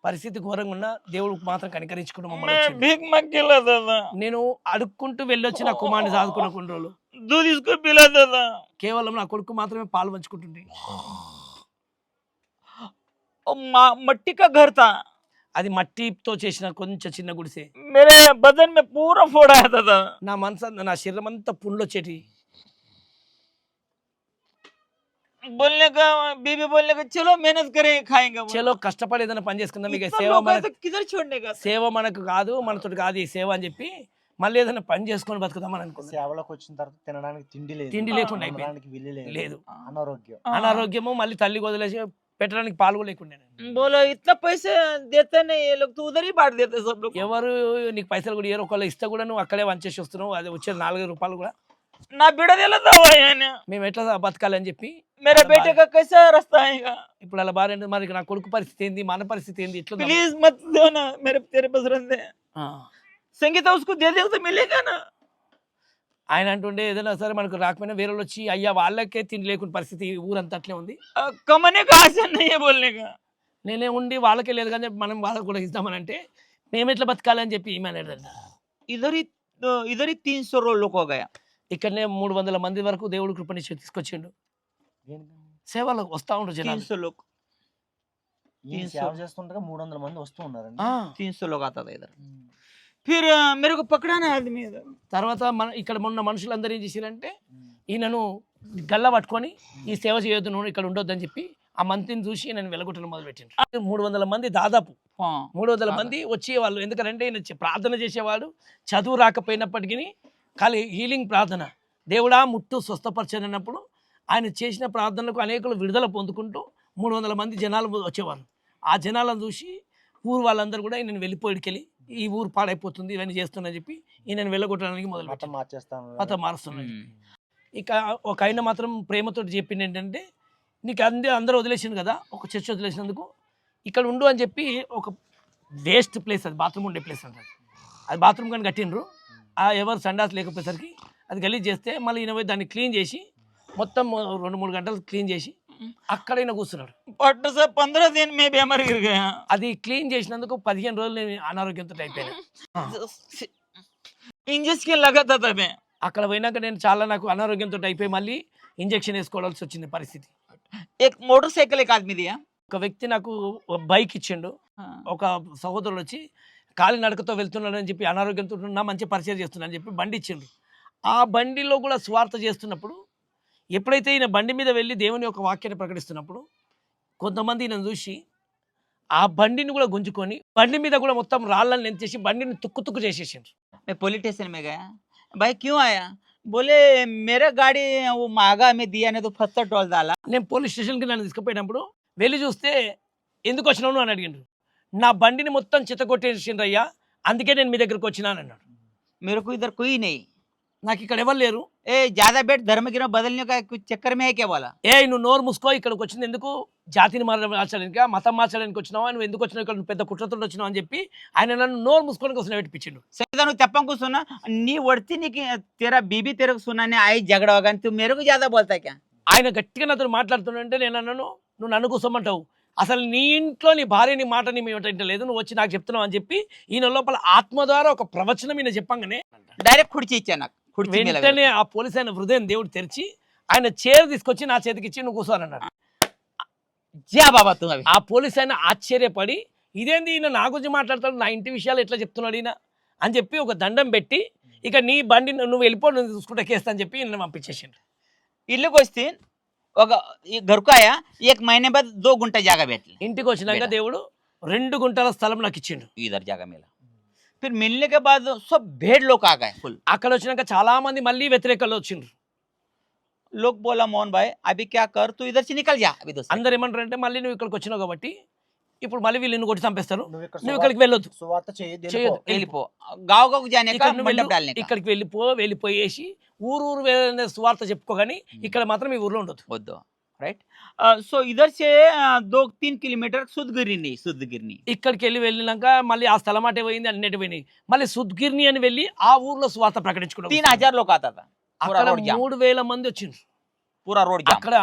పరిస్థితి ఘోరంగా ఉన్న దేవుడు మాత్రం కనికరించుకుని మమ్మల్ని मैं వచ్చిండు. भीख मांग के लाता था, నేను అడుక్కుంటూ వెళ్ళొచ్చి నా కుమారుని సాదుకున్న కొన్ని రోజులు दूध इसको पिलाता था। కేవలం నా కొడుకు మాత్రమే పాలు పంచుకుంటుండే. और मट्टी का घर था, అది మట్టితో చేసిన కొంచెం చిన్న గుడిసె. मेरे बदन में पूरा फोड़ आया था। నా మనసు నా శరీరం అంతా పుండ్లు వచ్చేటి. बोलने का बीबी बोलने का चलो मेहनत करें खाएंगे बोला। చలో కష్టపడి ఏదైనా పని చేసుకుందాం, ఇక इतना సేవ लोग आए మనకు तो किधर छोड़ने का? సేవ మనకు కాదు, మనతో కాదు ఈ సేవ అని చెప్పి మళ్ళీ ఏదైనా పని చేసుకొని బతుకుదామని అనుకున్నాను. సేవలోకి వచ్చిన తర్వాత తినడానికి తిండి లేదు, తిండి లేకుండా అయిపోయింది. తినడానికి వీలు లేదు. అనారోగ్యం, అనారోగ్యము, మళ్ళీ తల్లి వదిలేసి పెట్టడానికి పాలు కూడా లేకుండా. बोलो इतना पैसे देते नहीं ये लोग, तो उधर ही बांट देते सब लोग। ఎవరు నీకు పైసలు కూడా ఏరో ఒకళ్ళు ఇస్తే కూడా నువ్వు అక్కడే వంచేసి వస్తున్నావు. అది వచ్చే 4 రూపాయలు కూడా ना बिड़ा दिला था वो यानी। మేము ఎట్లా బతకాలి అని చెప్పి मेरे बेटे का कैसा रास्ता आएगा? ఇప్పుడు అలా భార్య అంటే మరి నా కొడుకు పరిస్థితి ఏంది, మన పరిస్థితి ఏంది, ఇట్లా प्लीज मत दो ना, मेरे तेरे पास रहते हैं। संगीता उसको दे दे तो मिलेगा ना। ఆయన అంటుండే ఏదైనా సరే మనకు రాకపోయినా వేరే వాళ్ళు వచ్చి అయ్యా వాళ్ళకే తిండి లేకుండా పరిస్థితి ఊరంతా అట్లే ఉంది. कमाने का आसान नहीं है बोलने का। నేనే ఉండి వాళ్ళకే లేదు కానీ మనం వాళ్ళకు కూడా ఇద్దామని అంటే మేము ఎట్లా బతకాలి అని చెప్పి ఈమె అనేదండి. इधर ही 300 लोग हो गया। ఇక్కడనే 300 మంది వరకు దేవుడు కృపనిచ్చి తీసుకొచ్చిండు. సేవలో వస్తా ఉండరు జనాలు. 300 लोग, సేవ చేస్తుండగా 300 మంది వస్తూ ఉన్నారండి. 300 लोग आता था इधर। फिर मेरे को पकड़ा ना आदमी इधर। తర్వాత ఇక్కడ ఉన్న మనుషులందరూ ఏం చేశారంటే ఈయనను గల్ల పట్టుకొని ఈ సేవ చేయొద్దు, నువ్వు ఇక్కడ ఉండొద్దు అని చెప్పి ఆ మంత్రిని చూసి నేను వెలగొట్టడం మొదలుపెట్టిండు. 300 మంది దాదాపు 300 మంది వచ్చేవాళ్ళు. ఎందుకంటే ఈయన ప్రార్థన చేసేవాడు, చదువు రాకపోయినప్పటికీ ఖాళీ హీలింగ్ ప్రార్థన, దేవుడా ముట్టు స్వస్థపరచనప్పుడు ఆయన చేసిన ప్రార్థనలకు అనేకులు విడుదల పొందుకుంటూ 300 మంది జనాలు వచ్చేవాళ్ళు. ఆ జనాలను చూసి ఊరు వాళ్ళందరూ కూడా ఈయన వెళ్ళిపోయికెళ్ళి ఈ ఊరు పాడైపోతుంది ఇవన్నీ చేస్తున్నా చెప్పి ఈయన వెళ్ళగొట్టడానికి మొదలు మతం మారుస్తున్నాడు. ఇక ఒక ఆయన మాత్రం ప్రేమతో చెప్పింది ఏంటంటే నీకు అందరూ వదిలేసిండు కదా, ఒక చర్చ్ వదిలేసినందుకు ఇక్కడ ఉండు అని చెప్పి ఒక వేస్ట్ ప్లేస్, అది బాత్రూమ్ ఉండే ప్లేస్ అంటారు. అది బాత్రూమ్ కానీ కట్టిండ్రు. ఆ ఎవరు సండాస్ లేకపోయేసరికి అది గలీజ్ చేస్తే మళ్ళీ ఈయన పోయి దాన్ని క్లీన్ చేసి మొత్తం 2-3 గంటలు క్లీన్ చేసి అక్కడ ఈయన కూర్చున్నాడు. 15 दिन में बीमार गिर गया। అది క్లీన్ చేసినందుకు 15 రోజులు నేను అనారోగ్యంతో అయిపోయాను. इंजेक्शन लगा था तब। అక్కడ పోయినాక నేను చాలా నాకు అనారోగ్యంతో అయిపోయి మళ్ళీ ఇంజెక్షన్ వేసుకోవాల్సి వచ్చింది పరిస్థితి. एक मोटरसाइकिल एक आदमी दिया, ఒక వ్యక్తి నాకు బైక్ ఇచ్చిండు. ఒక సహోదరుడు వచ్చి కాలి నడకతో వెళ్తున్నాడని చెప్పి అనారోగ్యంతో ఉన్నా మంచి పరిచయం చేస్తున్నా అని చెప్పి బండి ఇచ్చిండు. ఆ బండిలో కూడా స్వార్థ చేస్తున్నప్పుడు ఎప్పుడైతే ఈయన బండి మీద వెళ్ళి దేవుని యొక్క వాక్యాన్ని ప్రకటిస్తున్నప్పుడు కొంతమంది ఈయన చూసి ఆ బండిని కూడా గుంజుకొని బండి మీద కూడా మొత్తం రాళ్ళని ఎంచేసి బండిని తుక్కు చేసేసిండ్రు. मैं पुलिस स्टेशन में गया, भाई क्यों आया? बोले मेरा गाड़ी वो मांगा में दिया ने तो फस्ता टोल डाला। నేను పోలీస్ స్టేషన్కి నన్ను తీసుకుపోయినప్పుడు వెళ్ళి చూస్తే ఎందుకు వచ్చినావు అని అడిగిండ్రు. నా బండిని మొత్తం చిత్తగొట్టేసిండ్రు అయ్యా, అందుకే నేను మీ దగ్గరకు వచ్చినాను అన్నాడు. मेरे को इधर कोई नहीं, నాకు ఇక్కడ ఎవరు లేరు. ए ज्यादा बेट धर्म की बदलने का कुछ चक्कर में है क्या बोला? ఏ నువ్వు నోరు మూసుకో, ఇక్కడికి వచ్చింది ఎందుకు, జాతిని మార్చడానికి మతం మార్చడానికి వచ్చినావా, నువ్వు ఎందుకు వచ్చినావు ఇక్కడ, నువ్వు పెద్ద కుట్రతో వచ్చినావు అని చెప్పి ఆయన నన్ను నోరు మూసుకొని కోసం పెట్టించిండు. संगीता नु तेपन को सुना नी वड़ती नहीं कि तेरा बीबी तेरे को सुनाने आई झगड़ा होगा तू मेरे को ज्यादा बोलता है क्या? ఆయన గట్టిగా నాతో మాట్లాడుతుంటే నేను అన్నాను, నువ్వు నన్ను కూర్చోమంటావు, అసలు నీ ఇంట్లో నీ భార్య నీ మాట నీ ఏమిటంటే లేదు, నువ్వు వచ్చి నాకు చెప్తున్నావు అని చెప్పి ఈయన లోపల ఆత్మ ద్వారా ఒక ప్రవచనం ఈయన చెప్పంగానే डायरेक्ट खुर्ची इच्छा ना खुर्ची में लगा వెంటనే ఆ పోలీస్ ఆయన హృదయం దేవుడు తెరిచి ఆయన చైర్ తీసుకొచ్చి నా చేతికి ఇచ్చి నువ్వు కూర్చోని అన్నాడు. जा बाबा तू अभी ఆ పోలీస్ ఆయన ఆశ్చర్యపడి ఇదేంది ఈయన నా గురించి మాట్లాడతాడు, నా ఇంటి విషయాలు ఎట్లా చెప్తున్నాడు ఈయన అని చెప్పి ఒక దండం పెట్టి ఇక నీ బండి నువ్వు వెళ్ళిపో, నువ్వు చూసుకుంటే కేస్తా అని చెప్పి ఈయన పంపించేసిండు. इल्लू को स्थिर घर को आया 1 महीने बाद 2 गुंठा जगह बैठ ఇంటికి వచ్చినాక దేవుడు 2 గుంటల స్థలం నాకు ఇచ్చిండు. इधर जगह मिला फिर मिलने के बाद सब भेड़ लोग आ गए फुल అక్కడ వచ్చినాక చాలా మంది మళ్ళీ వ్యతిరేకలు వచ్చిండ్రు. लोग बोला मोहन भाई अभी क्या कर तू इधर से निकल जा अभी दोस्त అందరు ఏమంటారు అంటే మళ్ళీ నువ్వు ఇక్కడికి వచ్చినావు కాబట్టి ఇప్పుడు మళ్ళీ వీళ్ళు నిన్ను కొట్టి చంపేస్తారు, నువ్వు ఇక్కడ నువ్వు ఇక్కడికి వెళ్ళొద్దు, సువార్త చేయొద్దు, చేయొద్దు, వెళ్ళిపో गाँव गाँव जाने का ఇక్కడ నువ్వు मंडप వెళ్ళు, डालने का ఇక్కడికి వెళ్ళిపోయేసి ఊరు వెళ్ళిన స్వార్థ చెప్పుకోగాని ఇక్కడ మాత్రం ఈ ఊర్లో ఉండదు. వద్దు राइट सो इधर से 2-3 किलोमीटर सुदगिरनी नहीं सुदगिरनी ఇక్కడికి వెళ్ళినాక మళ్ళీ ఆ స్థలం అటే పోయింది, అన్నిటి పోయినాయి, మళ్ళీ సుద్గిర్ని అని వెళ్ళి ఆ ఊర్లో స్వార్థ ప్రకటించుకున్నాం. 3000 लोग आता था पूरा అక్కడ रोड जाम 3000 మంది వచ్చిండ్రు. पूरा रोड जाम అక్కడ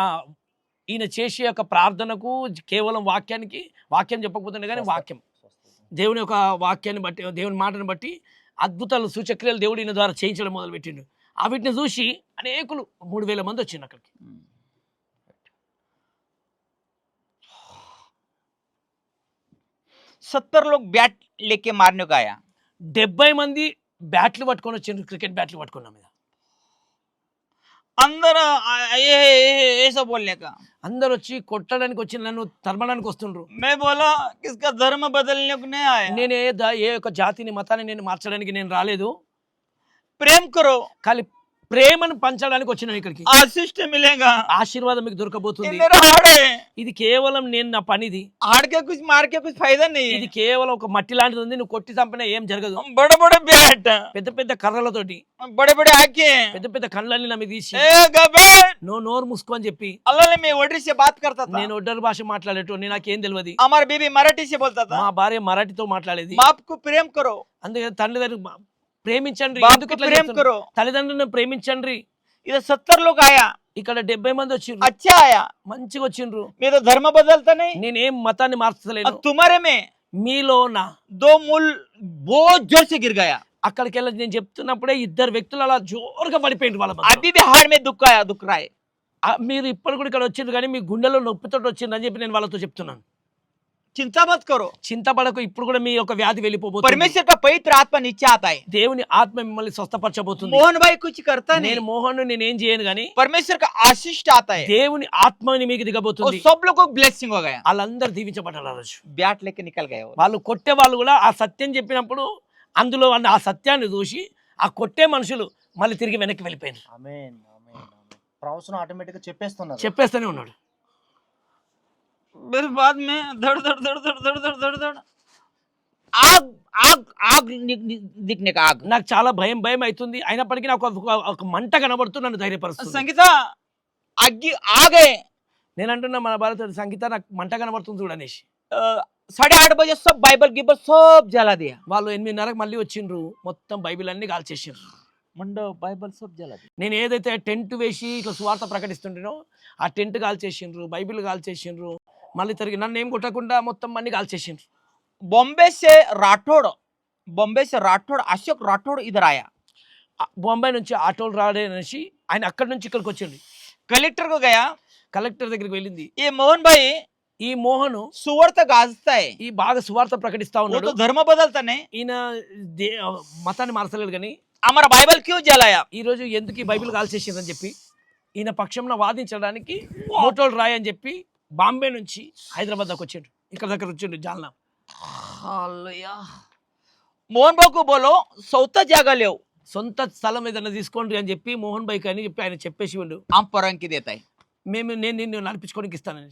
ఈయన చేసే యొక్క ప్రార్థనకు కేవలం వాక్యం చెప్పకపోతుండే కానీ వాక్యం దేవుని యొక్క వాక్యాన్ని బట్టి దేవుని మాటను బట్టి అద్భుతాలు సూచక్రియలు దేవుడు ఈయన ద్వారా చేయించడం మొదలుపెట్టిండు. వీటిని చూసి అనేకులు 3000 మంది వచ్చిండు అక్కడికి. 70 लोग बैट लेके मारने को आया 70 మంది బ్యాట్లు పట్టుకొని వచ్చిండ్రు, క్రికెట్ బ్యాట్లు పట్టుకున్నాం మీద. अंदर ये सब बोलने का అందరు వచ్చి కొట్టడానికి వచ్చి నన్ను తరమడానికి వస్తుండ్రు. मैं बोला किसका धर्म बदलने को नहीं आया నేను ఏ యొక్క జాతిని మతాన్ని నేను మార్చడానికి నేను రాలేదు, प्रेम करो ఖాళీ ప్రేమను పంచడానికి వచ్చిన ఇక్కడికి. आशीष मिलेगा ఆశీర్వాదం మీకు ये దొరకబోతుంది. मेरा हाड़ है ఇది కేవలం నేను నా పనిది, हाड़ के कुछ मार के कुछ फायदा नहीं ఇది है కేవలం ఒక మట్టి లాంటిది ఉంది, నువ్వు కొట్టి చంపినా ఏం జరగదు. बड़े बड़े बैट పెద్ద పెద్ద కర్రలతోటి बड़े बड़े आंखें పెద్ద పెద్ద కళ్ళని నా మీద తీసి ए गबन నువ్వు నోరు మూసుకో అని చెప్పి अल्लाह ने मैं वडरी से बात करता था నేను ఒడ్డర్ భాష మాట్లాడేటోని, నాకేం తెలియదు. हमारा बीबी मराठी से बोलता था మా భార్య మరాఠీతో మాట్లాడేది. बाप को प्रेम करो అందుకే తల్లిదండ్రులు ప్రేమించండి, बाप ఎందుకు को ఇట్లా प्रेम చేస్తున్నారు? करो తల్లిదండ్రులను ప్రేమించండి. इधर 70 लोग आया ఇక్కడ 70 మంది వచ్చిండ్రు, अच्छा आया మంచిగా వచ్చిండ్రు. मैं तो धर्म बदलता नहीं నేనేం మతాన్ని మార్చలేను. अब तुम्हारे में మీలో నా 2 मूल बहुत जोर से गिर गया అక్కడికి వెళ్ళి నేను చెప్తున్నప్పుడే 2 వ్యక్తులు అలా జోరుగా పడిపోయిండ్రు వాళ్ళ మధ్యలో. अभी भी हाड़ में दुख आया दुख रहा है మీరు ఇప్పుడు కూడా ఇక్కడ వచ్చిండ్రు కానీ మీ గుండెలో నొప్పితో వచ్చిండ్రు అని చెప్పి నేను వాళ్ళతో చెప్తున్నాను. चिंता मत करो చింతపడకు, ఇప్పుడు కూడా మీ యొక్క వ్యాధి వెళ్ళిపోబోతుంది. परमेश्वर का पवित्र आत्मा नीचे आता है దేవుని ఆత్మ మిమ్మల్ని స్వస్థపరచబోతుంది. मोहन भाई कुछ करता నేను नहीं మోహన్ నేనేం చేయను కానీ परमेश्वर का आशीष आता है దేవుని ఆత్మని మీకు और దిగబోతుంది. सब लोग को ब्लेसिंग हो गया వాళ్ళందరూ దీవించబడ్డారు. ఆ రోజు ब्याट लेके निकल गए वो వాళ్ళు కొట్టే వాళ్ళు కూడా ఆ సత్యం చెప్పినప్పుడు అందులో ఉన్న ఆ సత్యాన్ని చూసి ఆ కొట్టే మనుషులు మళ్ళీ తిరిగి వెనక్కి వెళ్ళిపోయారు. ఆమేన్ ఆమేన్ ఆమేన్. ప్రవచనం ఆటోమేటిక్ గా చెప్పేస్తున్నారు. చెప్పేస్తూనే ఉన్నాడు. फिर बाद में धड़ धड़ धड़ धड़ धड़ धड़ धड़ धड़ आग आग आग दिखने का आग నాకు చాలా భయం అవుతుంది, అయినప్పటికీ నాకు ఒక మంట కనబడుతూ నన్ను ధైర్యపరుస్తుంది. संगीता आग आ गए నేను అంటున్నా మన భారత సంగీత నాకు మంట కనబడుతుంది చూడనేసి. 8:30 बजे सब बाइबल गिबर सब जला दिया వాళ్ళు 8:30కి మళ్ళీ వచ్చిండ్రు, మొత్తం బైబిల్ అన్ని కాల్చేసిండ్రు. मंडप बाइबल सब जला दिया నేను ఏదైతే టెంట్ వేసి ఇట్లా సువార్త ప్రకటిస్తుంటేనో ఆ టెంట్ కాల్చేసిండ్రు, బైబిల్ కాల్చేసిండ్రు, మళ్ళీ తిరిగి నన్ను ఏం కొట్టకుండా మొత్తం అన్ని కాల్చేసిండ్రు. बॉम्बे से राठौड़ अशोक राठौड़ इधर आया బొంబాయి నుంచి ఆటోలు రాడేసి ఆయన అక్కడి నుంచి ఇక్కడికి వచ్చిండు. कलेक्टर को गया కలెక్టర్ దగ్గరికి వెళ్ళింది. ये मोहन भाई ఈ మోహను सुअर तक गाजता है ఈ బాగా సువార్త ప్రకటిస్తా वो ఉన్నాడు. तो धर्म बदलता नहीं ఈయన మతాన్ని మార్చలేడు కానీ हमारा बाइबल क्यों जलाया ఈ రోజు ఎందుకు ఈ బైబిల్ కాల్చేసిందని చెప్పి ఈయన పక్షంలో వాదించడానికి మోటోలు రాయ్ అని చెప్పి బాంబే నుంచి హైదరాబాద్ దాకా వచ్చిండు, ఇక్కడ దగ్గర వచ్చిండు జాల్నా. मोहन भाई को बोलो सौता जगह ले సొంత స్థలం ఏదైనా తీసుకోండి అని చెప్పి మోహన్ బైక్ అని చెప్పి ఆయన చెప్పేసి ఉండు, हम परंग की देता है నేను నిన్ను నడిపించుకోవడానికి ఇస్తానని.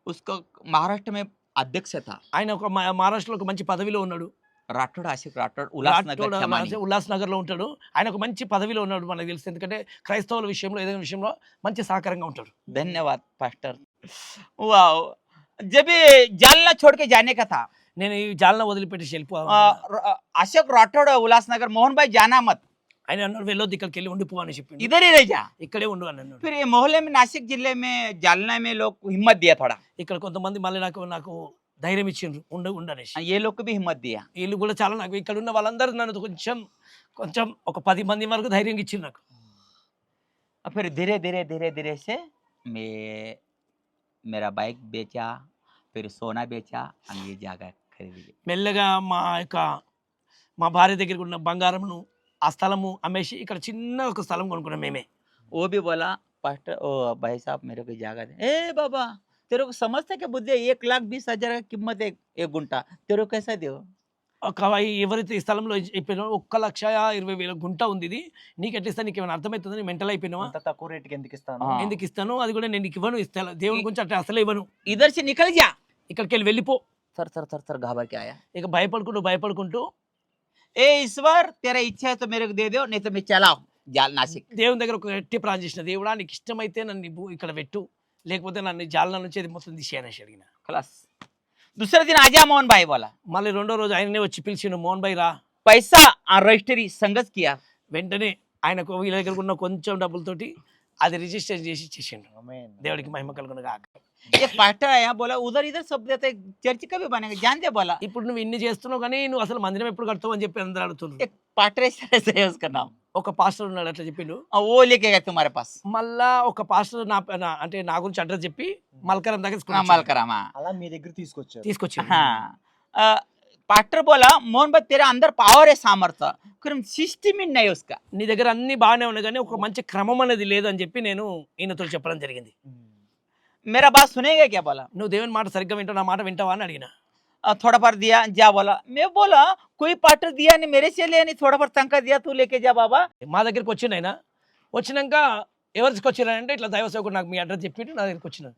उसका महाराष्ट्र में अध्यक्ष था ఆయన ఒక మహారాష్ట్రలో ఒక మంచి పదవిలో ఉన్నాడు. రాఠోడ్ ఆసిఫ్ రాఠోడ్ ఉల్లాస్నగర్ రాఠోడ్ క్షమాని. ఉల్లాస్ నగర్లో ఉంటాడు. ఆయన ఒక మంచి పదవిలో ఉన్నాడు మనకు తెలుసు. ఎందుకంటే క్రైస్తవుల విషయంలో ఏదైనా విషయంలో మంచి సహకారంగా ఉంటాడు. धन्यवाद पास्टर. वाओ, जब ये जालना छोड़ के जाने का था, నేను ఈ జాలన వదిలిపెట్టేసి వెళ్ళిపోవాలి. अशोक राठौड़ उल्लासनगर मोहन भाई जाना मत, ఆయన అన్నాడు వెళ్ళొద్దు, ఇక్కడికి వెళ్ళి ఉండిపో అని చెప్పిండు. इधर ही रह जा. ఇక్కడే ఉండు అని అన్నాడు. फिर ये मोहल्ले में नासिक जिले में जालना में लोग हिम्मत दिया थोड़ा, ఇక్కడ కొంతమంది మళ్ళీ నాకు ధైర్యం ఇచ్చిండ్రు ఉండనేసి. ये लोग को भी हिम्मत दिया. వీళ్ళు కూడా చాలా నాకు ఇక్కడ ఉన్న వాళ్ళందరూ నన్ను కొంచెం ఒక 10 మంది వరకు ధైర్యం ఇచ్చిండ్రు నాకు. फिर धीरे धीरे से मैं मेरा बाइक बेचा, फिर सोना बेचा, हम ये जगह खरीदी. మెల్లగా మా భార్య దగ్గర ఉన్న బంగారంను ఆ స్థలము అమ్మేసి ఇక్కడ చిన్న ఒక స్థలం కొనుక్కున్నాం మేమే. वो भी बोला पास्टर, ओ भाई साहब मेरे को जगह दे. ए बाबा, तेरे को समझता क्या बुद्धि है, 1,20,000 का कीमत है एक गुंटा, तेरे को कैसा दो. ఎవరైతే ఈ స్థలంలో అయిపోయినా 1,20,000 గుంట ఉంది, ఇది నీకు ఎట్లా ఇస్తాను, నీకు ఏమైనా అర్థమవుతుంది, నీ మెంటల్ అయిపోయినావా, అంత తక్కువ రేటుకి ఎందుకు ఇస్తాను, ఎందుకు ఇస్తాను, అది కూడా నేను నీకు ఇవ్వను, ఇస్తాను దేవుని గురించి అట్లా అసలే ఇవ్వను, इधर से निकल जा. ఇక్కడికి వెళ్ళి వెళ్ళిపో. सर सर सर सर घाबर के आया. ఇక భయపడుకుంటూ ए ईश्वर, तेरा इच्छा है तो मेरे को दे दो, नहीं तो मैं चला जाल नासिक. దేవుని దగ్గర ఒక గట్టి ప్రార్థన చేసిన, దేవుడా నీకు ఇష్టమైతే నన్ను ఇక్కడ పెట్టు, లేకపోతే నన్ను జాలన నుంచి అది మొత్తం తీసేయనేసి అడిగిన. खलास. दूसरे दिन आजा मोहन भाई बोला. మళ్ళీ రెండో రోజు ఆయననే వచ్చి పిలిచిండు, మోహన్ భాయ్ రా. पैसा रजिस्ट्री संगत किया. వెంటనే ఆయనకు వీళ్ళ దగ్గర ఉన్న కొంచెం డబ్బులతోటి అది రిజిస్టర్ చేసి ఇచ్చేసిండు. ఆమేన్. దేవుడికి మహిమ కలుగును గాక. एक पास्टर आया, बोला उधर इधर सब देते, चर्च कभी बनेगा, जान दे बोला. ఇప్పుడు నువ్వు ఇన్ని చేస్తున్నావు కానీ నువ్వు అసలు మందిరం ఎప్పుడు కడతావు అని చెప్పి అందరూ అడుగుతున్నారు. एक पास्टर ऐसा है उसका नाम, ఒక పాస్టర్ ఉన్నాడు అట్లా చెప్పిండు. वो लेके गए तुम्हारे पास. మళ్ళా ఒక పాస్టర్ అంటే నా గురించి అడ్రస్ చెప్పి మల్కరం దగ్గర मलकरामा. అలా మీ దగ్గర తీసుకొచ్చారు. తీసుకొచ్చాడు. हाँ, पास्टर बोला मोहन भाई तेरा अंदर पावर है, सामर्थ्य, सिस्टम ही नहीं उसका. నీ దగ్గర అన్ని బాగానే ఉన్నాయి కానీ ఒక మంచి క్రమం అనేది లేదు అని చెప్పి నేను ఈయనతో చెప్పడం జరిగింది. मेरा बात सुनेगा क्या बोला. నువ్వు దేవుని మాట సరిగ్గా వింటావు, నా మాట వింటావా అని అడిగిన. थोड़ा पर दिया जा बोला. मैं बोला कोई पार्टनर दिया नहीं, मेरे से लिया नहीं, थोड़ा पर तंका दिया, तू लेके जा बाबा. మా దగ్గరికి వచ్చిండు ఆయన. వచ్చినాక ఎవరికి వచ్చినారంటే ఇట్లా దైవ సేవకుడు నాకు మీ అడ్రస్ చెప్పిండు, నా దగ్గరికి వచ్చినాడు.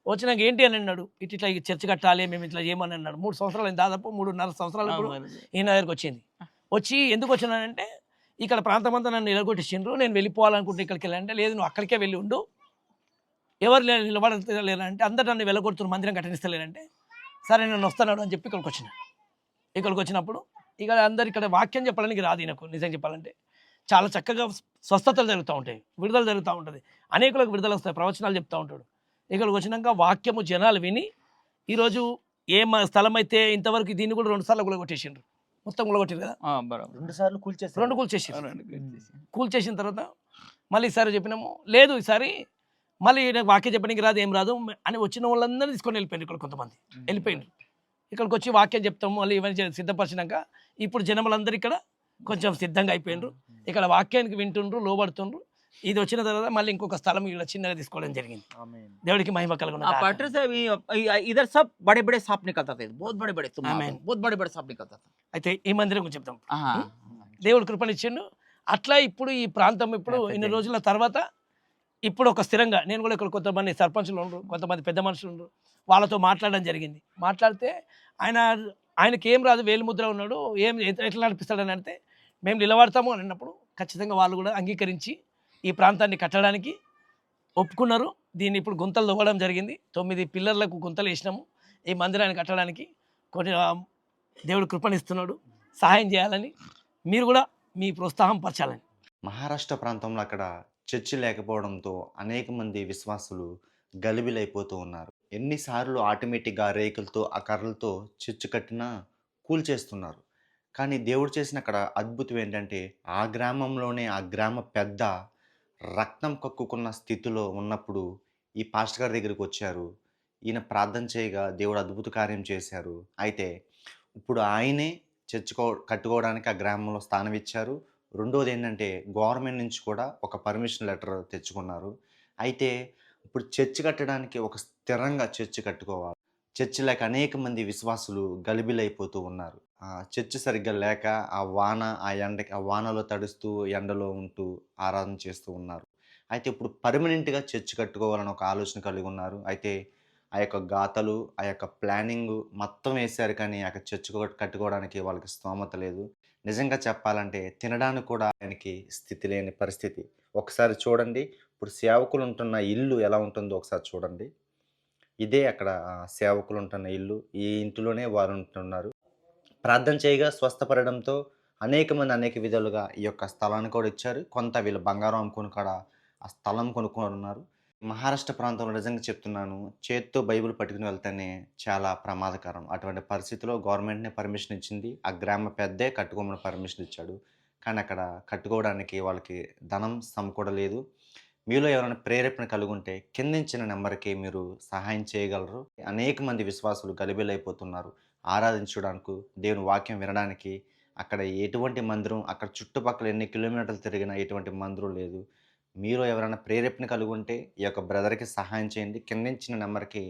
వచ్చినాక ఏంటి అని అన్నాడు, ఇట్లా ఈ చర్చ్ కట్టాలి, మేము ఇట్లా చేయమని అన్నాడు. 3 సంవత్సరాలు దాదాపు 3.5 సంవత్సరాలు ఇప్పుడు ఈయన దగ్గరికి వచ్చింది. వచ్చి ఎందుకు వచ్చినానంటే ఇక్కడ ప్రాంతం అంతా నన్ను నిలగొట్టిండ్రు, నేను వెళ్ళిపోవాలనుకుంటే ఇక్కడికి వెళ్ళాలంటే లేదు నువ్వు అక్కడికే వెళ్ళి ఉండు, ఎవరు నిలబడలేరంటే అందరు నన్ను వెళ్ళగొడుతున్నారు, మందిరం కట్టనిస్తలేరంటే సరే నేను వస్తున్నాడు అని చెప్పి ఇక్కడికి వచ్చిన. ఇక్కడికి వచ్చినప్పుడు ఇక అందరు ఇక్కడ వాక్యం చెప్పడానికి రాదు ఈయనకు. నిజం చెప్పాలంటే చాలా చక్కగా స్వస్థతలు జరుగుతూ ఉంటాయి, విడుదల జరుగుతూ ఉంటుంది, అనేకులకు విడుదల వస్తాయి, ప్రవచనాలు చెప్తూ ఉంటాడు. ఇక్కడికి వచ్చినాక వాక్యము జనాలు విని ఈరోజు ఏ స్థలం అయితే ఇంతవరకు దీన్ని కూడా 2 సార్లు గులగొట్టేసిండ్రు, మొత్తం గులగొట్టారు కదా, 2 సార్లు కూల్చేసారు. 2 కూల్చేసిన తర్వాత మళ్ళీ ఈసారి చెప్పినాము లేదు ఈసారి మళ్ళీ నాకు వాక్యం చెప్పడానికి రాదు, ఏం రాదు అని వచ్చిన వాళ్ళందరినీ తీసుకొని వెళ్ళిపోయింది. ఇక్కడ కొంతమంది వెళ్ళిపోయిండ్రు. ఇక్కడికి వచ్చి వాక్యం చెప్తాము మళ్ళీ ఇవన్నీ సిద్ధపరిచినాక ఇప్పుడు జనములందరూ ఇక్కడ కొంచెం సిద్ధంగా అయిపోయిండ్రు, ఇక్కడ వాక్యానికి వింటుండ్రు, లోబడుతుండ్రు. ఇది వచ్చిన తర్వాత మళ్ళీ ఇంకొక స్థలం ఇక్కడ చిన్నగా తీసుకోవడం జరిగింది. ఆమేన్. దేవుడికి మహిమ కలుగును గాక. पार्टनर से इधर सब बड़े बड़े सांप निकलता थे, बहुत बड़े बड़े, आमीन। बहुत बड़े बड़े सांप निकलता था. అయితే ఈ మందిరం గురించి చెప్తాం. हाँ, దేవుడు కృపనిచ్చిండు. అట్లా ఇప్పుడు ఈ ప్రాంతం ఇప్పుడు ఇన్ని రోజుల తర్వాత ఇప్పుడు ఒక స్థిరంగా నేను కూడా ఇక్కడ కొంతమంది సర్పంచులు ఉండరు, కొంతమంది పెద్ద మనుషులు ఉండరు, వాళ్ళతో మాట్లాడడం జరిగింది. మాట్లాడితే ఆయనకి ఏం రాదు, వేలుముద్ర ఉన్నాడు, ఏం ఎట్లా నడిపిస్తాడని అంటే మేము నిలబడతాము అని అన్నప్పుడు ఖచ్చితంగా వాళ్ళు కూడా అంగీకరించి ఈ ప్రాంతాన్ని కట్టడానికి ఒప్పుకున్నారు. దీన్ని ఇప్పుడు గుంతలు తవ్వడం జరిగింది. 9 పిల్లర్లకు గుంతలు వేసినాము ఈ మందిరాన్ని కట్టడానికి. కొన్ని దేవుడు కృపణిస్తున్నాడు, సహాయం చేయాలని మీరు కూడా మీ ప్రోత్సాహం పరచాలని. మహారాష్ట్ర ప్రాంతంలో అక్కడ చర్చి లేకపోవడంతో అనేక మంది విశ్వాసులు గలిబిలైపోతూ ఉన్నారు. ఎన్నిసార్లు ఆటోమేటిక్గా రేకులతో ఆ కర్రలతో చర్చి కట్టినా కూల్చేస్తున్నారు. కానీ దేవుడు చేసిన అక్కడ అద్భుతం ఏంటంటే ఆ గ్రామంలోనే ఆ గ్రామ పెద్ద రక్తం కక్కుకున్న స్థితిలో ఉన్నప్పుడు ఈ పాస్టర్ గారి దగ్గరికి వచ్చారు. ఈయన ప్రార్థన చేయగా దేవుడు అద్భుత కార్యం చేశారు. అయితే ఇప్పుడు ఆయనే చర్చి కట్టుకోవడానికి ఆ గ్రామంలో స్థానం ఇచ్చారు. రెండోది ఏంటంటే గవర్నమెంట్ నుంచి కూడా ఒక పర్మిషన్ లెటర్ తెచ్చుకున్నారు. అయితే ఇప్పుడు చర్చి కట్టడానికి ఒక స్థిరంగా చర్చి కట్టుకోవాలి. చర్చి లేక అనేక మంది విశ్వాసులు గలిబిలైపోతూ ఉన్నారు. చర్చి సరిగ్గా లేక ఆ ఎండకి ఆ వానలో తడుస్తూ ఎండలో ఉంటూ ఆరాధన చేస్తూ ఉన్నారు. అయితే ఇప్పుడు పర్మనెంట్గా చర్చి కట్టుకోవాలని ఒక ఆలోచన కలిగి ఉన్నారు. అయితే ఆ యొక్క గాథలు, ఆ యొక్క ప్లానింగు మొత్తం వేశారు కానీ అక్కడ చర్చ్ కట్టుకోవడానికి వాళ్ళకి స్తోమత లేదు. నిజంగా చెప్పాలంటే తినడానికి కూడా ఆయనకి స్థితి లేని పరిస్థితి. ఒకసారి చూడండి, ఇప్పుడు సేవకులు ఉంటున్న ఇల్లు ఎలా ఉంటుందో ఒకసారి చూడండి. ఇదే అక్కడ సేవకులు ఉంటున్న ఇల్లు. ఈ ఇంటిలోనే వారు ఉంటున్నారు. ప్రార్థన చేయగా స్వస్థపడడంతో అనేకమంది అనేక విధాలుగా ఈ యొక్క స్థలాన్ని కూడా ఇచ్చారు. కొంత వీళ్ళు బంగారం అమ్ముకొని కూడా ఆ స్థలం కొనుక్కున్నారు. మహారాష్ట్ర ప్రాంతంలో నిజంగా చెప్తున్నాను. చేత్తో బైబిల్ పట్టుకుని వెళ్తేనే చాలా ప్రమాదకరం. అటువంటి పరిస్థితిలో గవర్నమెంట్‌నే పర్మిషన్ ఇచ్చింది. ఆ గ్రామ పెద్దే కట్టుకోమని పర్మిషన్ ఇచ్చాడు. కానీ అక్కడ కట్టుకోవడానికి వాళ్ళకి ధనం సమకూడలేదు. మీలో ఎవరైనా ప్రేరేపణ కలిగుంటే కిందించిన నంబర్‌కి మీరు సహాయం చేయగలరు. అనేక మంది విశ్వాసులు గలిబిలైపోతున్నారు. ఆరాధించడానికి, దేవుని వాక్యం వినడానికి. అక్కడ ఎటువంటి మందిరం, అక్కడ చుట్టుపక్కల ఎన్ని కిలోమీటర్లు తిరిగినా ఎటువంటి మందిరం లేదు. మీలో ఎవరైనా ప్రేరేపణ కలిగుంటే ఈ యొక్క బ్రదర్‌కి సహాయం చేయండి. కిందించిన నంబర్‌కి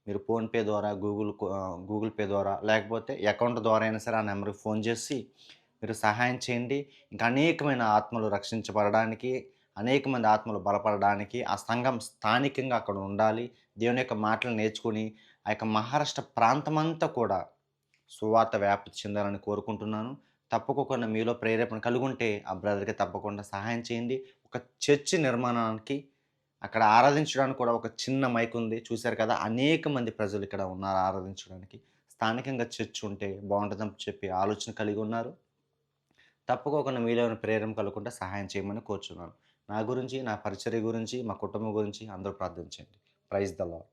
మీరు ఫోన్‌పే ద్వారా, గూగుల్ పే ద్వారా లేకపోతే అకౌంట్ ద్వారా అయినా సరే ఆ నంబర్‌కి ఫోన్ చేసి మీరు సహాయం చేయండి. ఇంకా అనేకమైన ఆత్మలు రక్షించబడడానికి, అనేక మంది ఆత్మలు బలపడడానికి ఆ సంఘం స్థానికంగా అక్కడ ఉండాలి. దేవుని యొక్క మాటలు నేర్చుకొని ఆ యొక్క మహారాష్ట్ర ప్రాంతమంతా కూడా సువార్త వ్యాప్తి చెందాలని కోరుకుంటున్నాను. తప్పకోకుండా మీలో ప్రేరేపణ కలిగుంటే ఆ బ్రదర్‌కి తప్పకుండా సహాయం చేయండి. ఒక చర్చి నిర్మాణానికి అక్కడ ఆరాధించడానికి కూడా ఒక చిన్న మైక్ ఉంది. చూసారు కదా! అనేక మంది ప్రజలు ఇక్కడ ఉన్నారు ఆరాధించడానికి. స్థానికంగా చర్చ్ ఉంటే బావుంటదని చెప్పి ఆలోచన కలిగి ఉన్నారు. తప్పుకోకుండా మీలో ఏమైనా ప్రేరణ కలుగుకుంటే సహాయం చేయమని కోరుచున్నాను. నా గురించి, నా పరిచర్య గురించి, మా కుటుంబం గురించి అందరూ ప్రార్థించండి. Praise the lord.